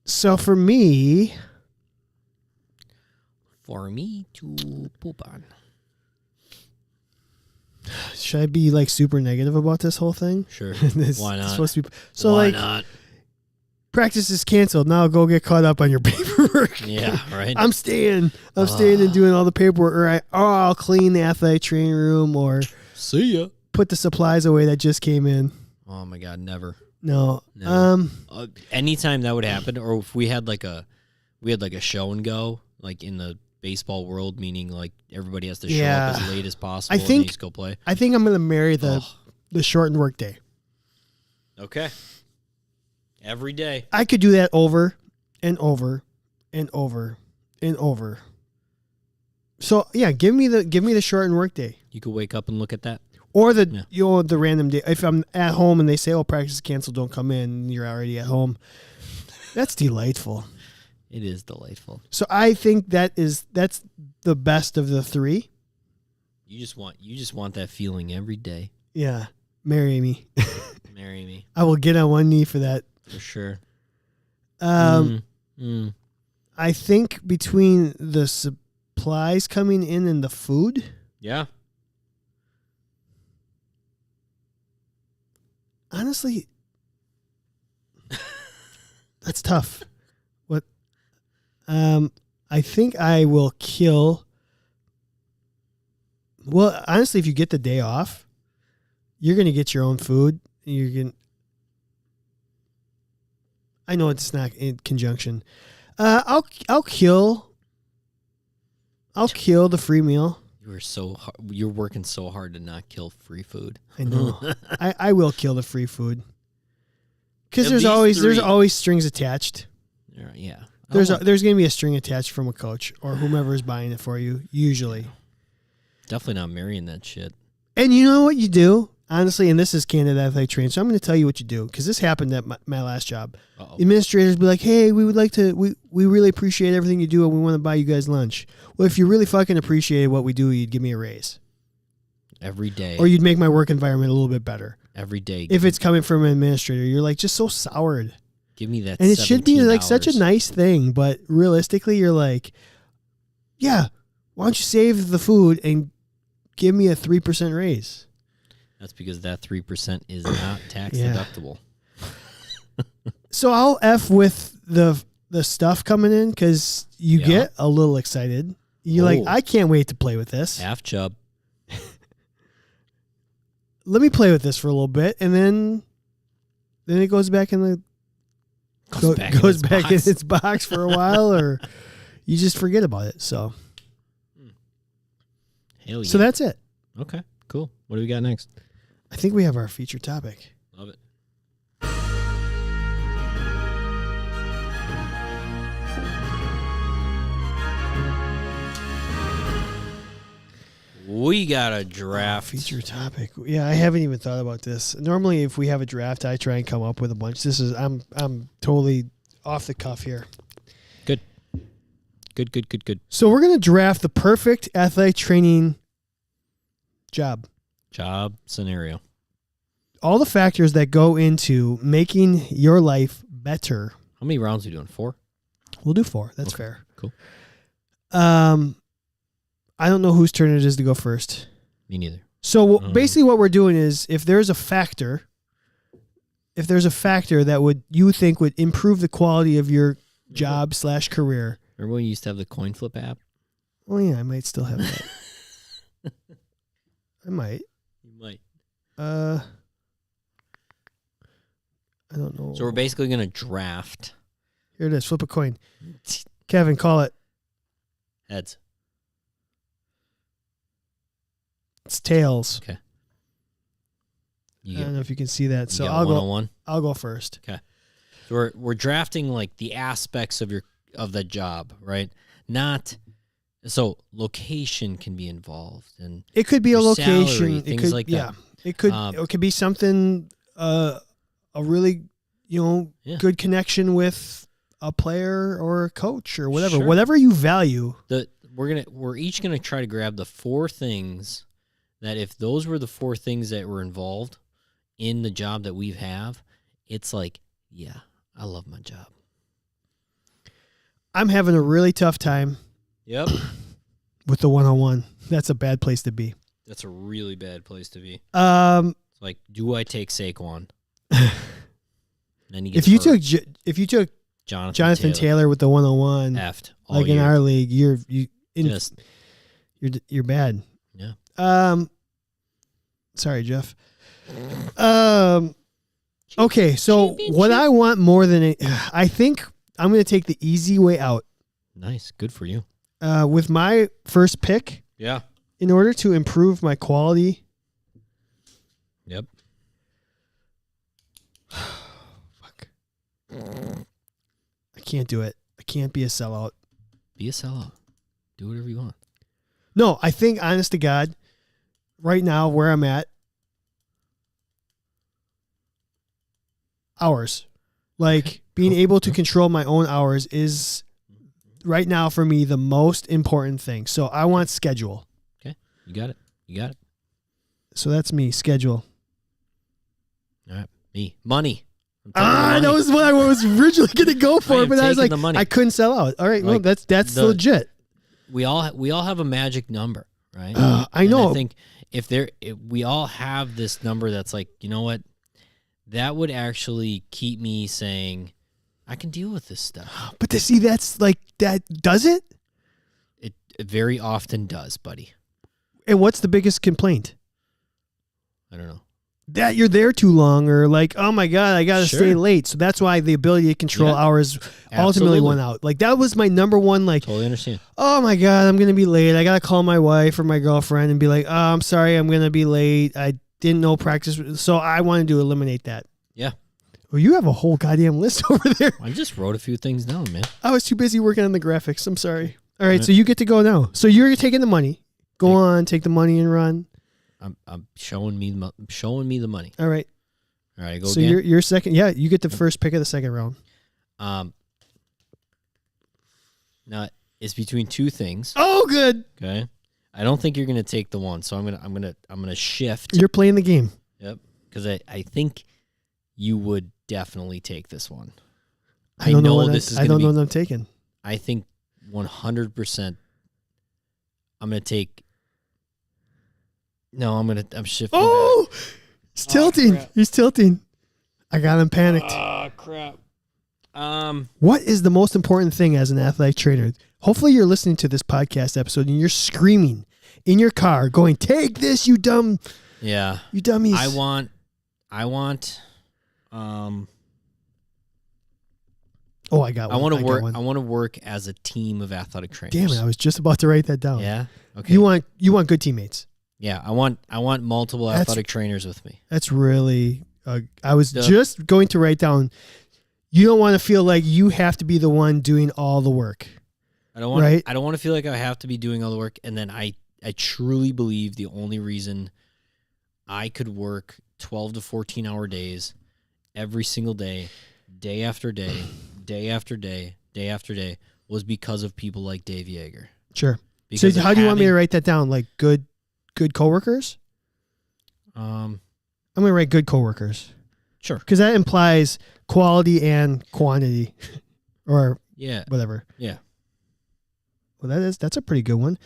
So for me to poop on. Should I be like super negative about this whole thing? Sure. Why not? Supposed to be, so why like not? Practice is canceled. Now go get caught up on your paperwork. Yeah, right. I'm staying and doing all the paperwork, or I'll clean the athletic training room, or see ya. Put the supplies away that just came in. Oh my God, never. No. Anytime that would happen, or if we had like a show and go, like in the baseball world, meaning like everybody has to show up as late as possible. And they just go play. I think I'm gonna marry the shortened work day. Okay. Every day. I could do that over and over and over and over. So yeah, give me the shortened work day. You could wake up and look at that. Or the random day. If I'm at home and they say, "Oh, practice is canceled, don't come in," and you're already at home. That's delightful. It is delightful. So I think that's the best of the three. You just want that feeling every day. Yeah. Marry me. Marry me. I will get on one knee for that. For sure. I think between the supplies coming in and the food. Yeah. Honestly, that's tough. What? I think I will kill. Well, honestly, if you get the day off, you're going to get your own food. I know it's not in conjunction. I'll kill the free meal. You're working so hard to not kill free food. I know. I will kill the free food. Because there's always strings attached. Yeah. There's going to be a string attached from a coach or whomever is buying it for you, usually. Definitely not marrying that shit. And you know what you do? Honestly, and this is Candid Athletic Training, so I'm going to tell you what you do, because this happened at my last job. Uh-oh. Administrators be like, hey, we would like to, we really appreciate everything you do, and we want to buy you guys lunch. Well, if you really fucking appreciated what we do, you'd give me a raise. Every day. Or you'd make my work environment a little bit better. Every day. If it's coming from an administrator, you're like just so soured. Give me that. And it should be like such a nice thing, but realistically, you're like, yeah, why don't you save the food and give me a 3% raise? That's because that 3% is not tax deductible. So I'll F with the stuff coming in because you get a little excited. You're like, I can't wait to play with this. Half chub. Let me play with this for a little bit, and then it goes back in the goes back in its box for a while, or you just forget about it. So, hell yeah. So that's it. Okay, cool. What do we got next? I think we have our featured topic. Love it. We got a draft. Feature topic. Yeah, I haven't even thought about this. Normally, if we have a draft, I try and come up with a bunch. I'm totally off the cuff here. Good. So we're going to draft the perfect athletic training job scenario. All the factors that go into making your life better. How many rounds are we doing? 4? We'll do 4. That's fair. Cool. I don't know whose turn it is to go first. Me neither. So basically what we're doing is if there's a factor that you think would improve the quality of your job / career. Remember when you used to have the coin flip app? Oh yeah, I might still have that. I might. You might. I don't know. So we're basically going to draft. Here it is. Flip a coin. Kevin, call it. Heads. It's tails. Okay. I don't know if you can see that. So I'll go first. Okay. So we're drafting like the aspects of the job, right? Not so location can be involved, and it could be a location, salary, things like that. Yeah, it could be something a really good connection with a player or a coach or whatever. Sure. Whatever you value. We're each gonna try to grab the 4 things that if those were the 4 things that were involved in the job that we have, it's like, yeah, I love my job. I'm having a really tough time. Yep. With the 101. That's a bad place to be. That's a really bad place to be. It's like, do I take Saquon? Then if you took Jonathan Taylor with the 101, Effed like in our league, you're bad. Yeah. Sorry, Jeff. Okay, so what I want more than I think I'm going to take the easy way out. Nice, good for you. With my first pick. Yeah. In order to improve my quality. Yep. Fuck. I can't do it. I can't be a sellout. Be a sellout. Do whatever you want. No, I think, honest to God, right now where I'm at, hours. Like, being able to control my own hours is, right now for me, the most important thing. So I want schedule. Okay. You got it. So that's me, schedule. All right. Me. Money. That was what I was originally going to go for, but I was like, I couldn't sell out. All right, like, no, that's legit. We all have a magic number, right? I know. I think if we all have this number that's like, you know what? That would actually keep me saying, I can deal with this stuff. But to see that's like, that does it? It very often does, buddy. And what's the biggest complaint? I don't know. That you're there too long, or like, oh my God, I got to stay late. So that's why the ability to control hours ultimately went out. Like, that was my number one, like, totally understand. Oh my God, I'm going to be late. I got to call my wife or my girlfriend and be like, oh, I'm sorry, I'm going to be late. I didn't know practice. So I wanted to eliminate that. Yeah. Well, you have a whole goddamn list over there. I just wrote a few things down, man. I was too busy working on the graphics. I'm sorry. All right, so you get to go now. So you're taking the money. Go on, take the money and run. I'm showing me the money. All right. All right, go so again. you're second. Yeah, you get the first pick of the second round. Now it's between two things. Oh, good. Okay. I don't think you're gonna take the one, so I'm gonna shift. You're playing the game. Yep. Because I think you would definitely take this one. I don't know what I'm taking. I think 100%. I'm gonna take. No, I'm shifting. Oh, he's tilting. He's tilting. I got him panicked. Oh crap. What is the most important thing as an athletic trainer? Hopefully you're listening to this podcast episode and you're screaming in your car going, take this, you dumb. Yeah. You dummies. I want I got one. I want to work as a team of athletic trainers. Damn it, I was just about to write that down. Yeah. Okay. You want good teammates. Yeah, I want multiple athletic trainers with me. That's really I was just going to write down, you don't want to feel like you have to be the one doing all the work. I don't want to feel like I have to be doing all the work, and then I truly believe the only reason I could work 12 to 14 hour days every single day, day after day, day after day, day after day was because of people like Dave Yeager. Sure. So how do you want me to write that down? Like good coworkers? I'm going to write good coworkers. Sure. Because that implies quality and quantity or whatever. Yeah. Well, that's a pretty good one.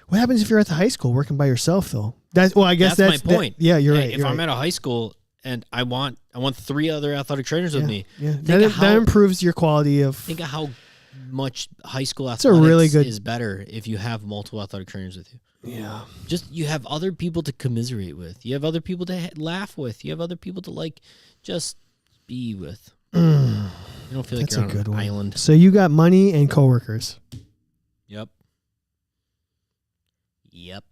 What happens if you're at the high school working by yourself, though? I guess that's my point. You're right. If I'm at a high school and I want 3 other athletic trainers with me, that improves your quality of. Think of how much high school athletics is better if you have multiple athletic trainers with you. Yeah. Just you have other people to commiserate with. You have other people to laugh with. You have other people to just be with. You don't feel like you're on an island. So you got money and coworkers. Yep.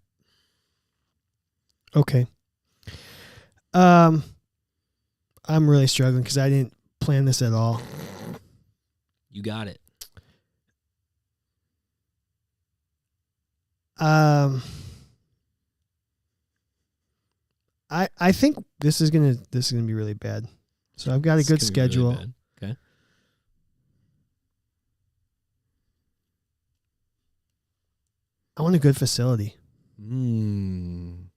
Okay. I'm really struggling because I didn't plan this at all. You got it. I think this is gonna be really bad. So I've got a good schedule. Really okay. I want a good facility. And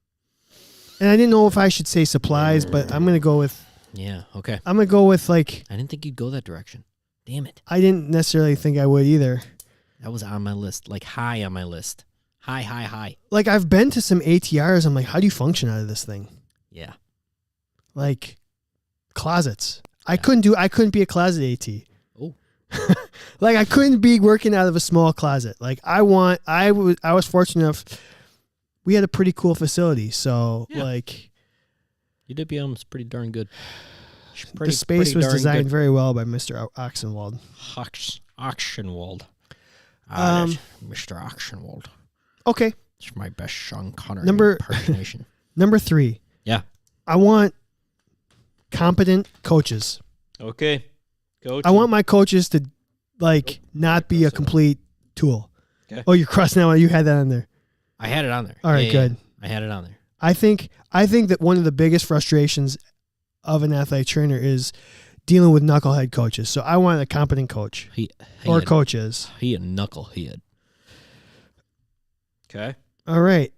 I didn't know if I should say supplies, but I'm gonna go with. Yeah. Okay. I'm gonna go with I didn't think you'd go that direction. Damn it. I didn't necessarily think I would either. That was on my list, high on my list. High. I've been to some ATRs. I'm like, how do you function out of this thing? Yeah. Closets. Yeah. I couldn't be a closet AT. Oh. I couldn't be working out of a small closet. I was fortunate enough. We had a pretty cool facility. So UWM is pretty darn good. The space was designed very well by Mr. Oxenwald. Oxenwald. Mr. Oxenwald. Okay. It's my best Sean Connery impersonation. Number 3. Yeah. I want competent coaches. Okay. Coach. I want my coaches to not be a complete tool. Okay. Oh, you're crossing out. You had that on there. I had it on there. All right, good. Yeah. I had it on there. I think that one of the biggest frustrations of an athletic trainer is dealing with knucklehead coaches. So I want a competent coach or coaches. He a knucklehead. Okay. All right.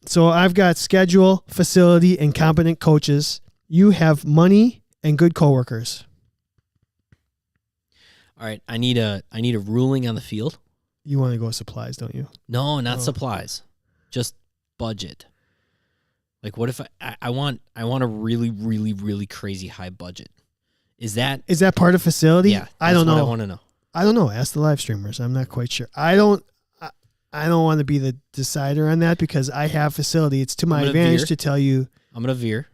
So I've got schedule, facility, and competent coaches. You have money and good coworkers. All right. I need a ruling on the field. You want to go with supplies, don't you? No, not supplies. Just budget. What if I want a really, really, really crazy high budget? Is that part of facility? Yeah. I don't know. I want to know. I don't know. Ask the live streamers. I'm not quite sure. I don't want to be the decider on that because I have facility. It's to my advantage to tell you. I'm going to veer.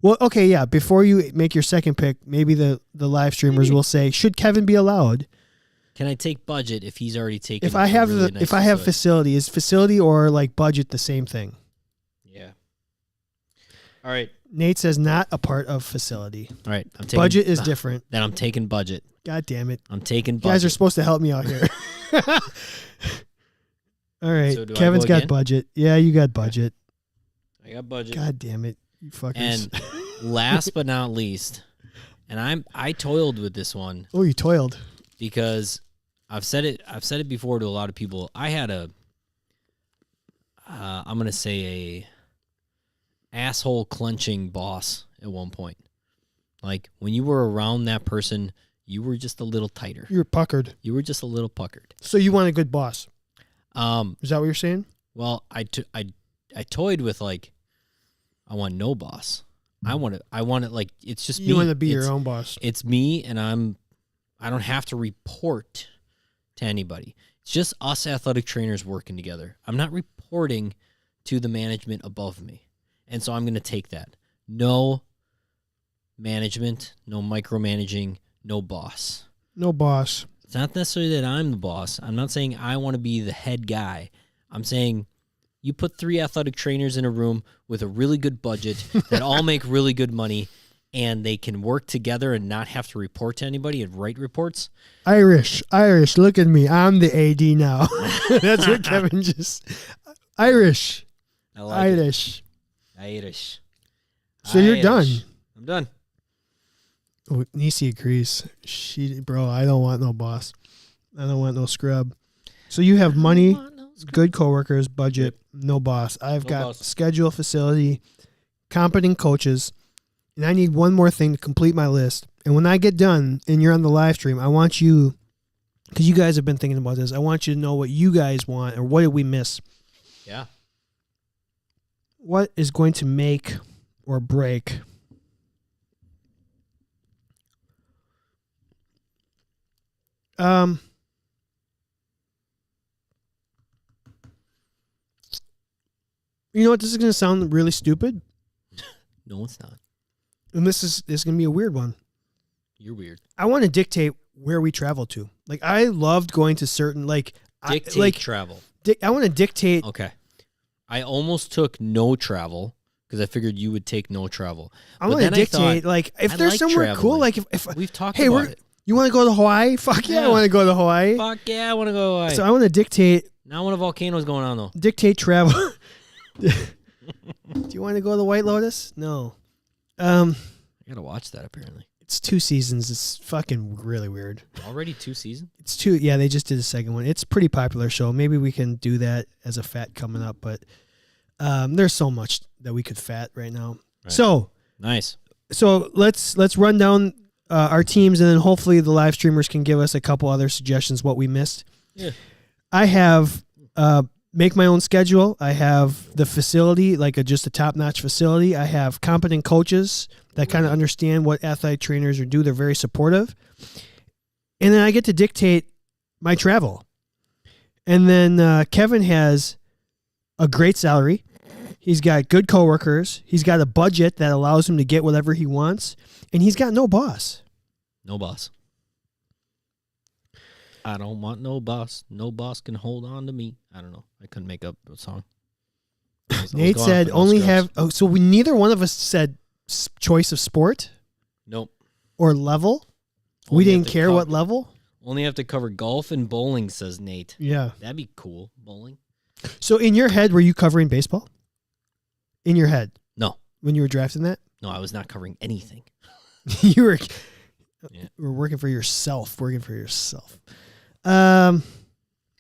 Well, okay, yeah. Before you make your second pick, maybe the live streamers will say, should Kevin be allowed? Can I take budget if he's already taken? If I have facility, is facility or budget the same thing? Yeah. All right. Nate says not a part of facility. All right. I'm taking Budget is different. Then I'm taking budget. God damn it. I'm taking budget. You guys are supposed to help me out here. All right. So do I Kevin's go got again? budget. Yeah, you got budget. I got budget. God damn it. You fuckers. And last but not least, and I toiled with this one Oh, you toiled. because I've said it before to a lot of people. I had I'm gonna say a asshole clenching boss at one point. Like when you were around that person, you were just a little tighter. You were puckered. You were just a little puckered. So you want a good boss. Is that what you're saying? Well, I toyed with like, I want no boss. I want it like it's just me. You want to be your own boss. It's me, and I don't have to report to anybody. It's just us athletic trainers working together. I'm not reporting to the management above me. And so I'm going to take that. No management, no micromanaging, no boss. No boss. It's not necessarily that I'm the boss. I'm not saying I want to be the head guy. I'm saying you put 3 athletic trainers in a room with a really good budget that all make really good money, and they can work together and not have to report to anybody and write reports. Irish, look at me. I'm the AD now. That's what Kevin just... Irish. I like Irish. it. Irish. So you're done. I'm done. Oh, Nisi agrees. Bro, I don't want no boss. I don't want no scrub. So you have money, good coworkers, budget, no boss. I've got schedule, facility, competent coaches, and I need one more thing to complete my list. And when I get done and you're on the live stream, I want you, because you guys have been thinking about this, I want you to know what you guys want or what did we miss. Yeah. What is going to make or break you know what? This is going to sound really stupid. No, it's not. And this is going to be a weird one. You're weird. I want to dictate where we travel to. Like, I loved going to certain, travel. I want to dictate. Okay. I almost took no travel because I figured you would take no travel. I want to dictate, if there's somewhere cool, like if we've talked about it. You want to go to Hawaii? Fuck yeah, I want to go to Hawaii. Fuck yeah, I want to go to Hawaii. So I want to dictate. Now when a volcano's going on, though. Dictate travel. Do you want to go to the White Lotus? No. I got to watch that, apparently. It's 2 seasons. It's fucking really weird. Already 2 seasons? It's 2. Yeah, they just did a second one. It's a pretty popular show. Maybe we can do that as a fat coming up, but there's so much that we could fat right now. Right. So nice. So let's run down our teams, and then hopefully the live streamers can give us a couple other suggestions what we missed. Yeah. I have make my own schedule. I have the facility, just a top-notch facility. I have competent coaches that kind of understand what athletic trainers do. They're very supportive. And then I get to dictate my travel. And then Kevin has a great salary. He's got good coworkers. He's got a budget that allows him to get whatever he wants. And he's got no boss. No boss. I don't want no boss. No boss can hold on to me. I don't know. I couldn't make up a song. Nate said only have... Oh, so neither one of us said choice of sport? Nope. Or level? We didn't care what level? Only have to cover golf and bowling, says Nate. Yeah. That'd be cool, bowling. So in your head, were you covering baseball? In your head? No. When you were drafting that? No, I was not covering anything. You were working for yourself.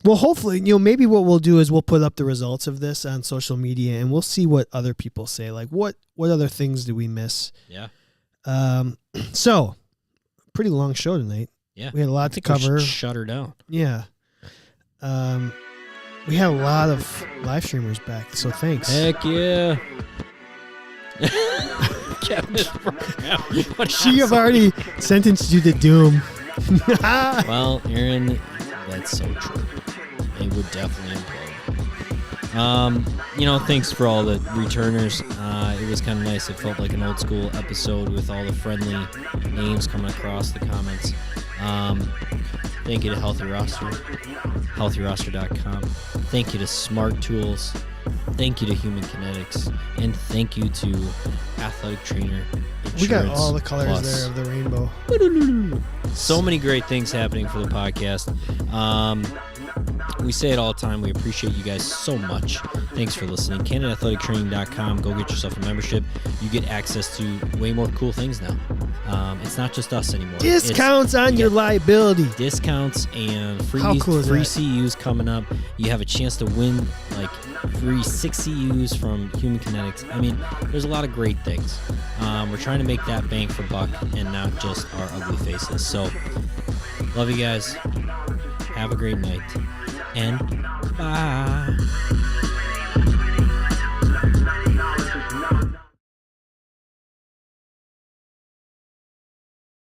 Well, hopefully, maybe what we'll do is we'll put up the results of this on social media, and we'll see what other people say. Like, what other things do we miss? Yeah. So, pretty long show tonight. Yeah. We had a lot to cover. We should shut her down. Yeah. We had a lot of live streamers back, so thanks. Heck yeah. She have already sentenced you to doom. Well, Aaron, that's so true. It would definitely implode. Thanks for all the returners. It was kind of nice. It felt like an old school episode with all the friendly names coming across the comments. Thank you to Healthy Roster, healthyroster.com. Thank you to Smart Tools. Thank you to Human Kinetics, and thank you to Athletic Trainer Insurance. We got all the colors Plus. there of the rainbow. So many great things happening for the podcast. We say it all the time. We appreciate you guys so much. Thanks for listening. CandidAthleticTraining.com. Go get yourself a membership. You get access to way more cool things now. It's not just us anymore. Discounts on your liability. Discounts and free How cool is free that? CUs coming up. You have a chance to win like free 6 CUs from Human Kinetics. I mean, there's a lot of great things. We're trying to make that bang for buck and not just our ugly faces. So, love you guys. Have a great night. And bye.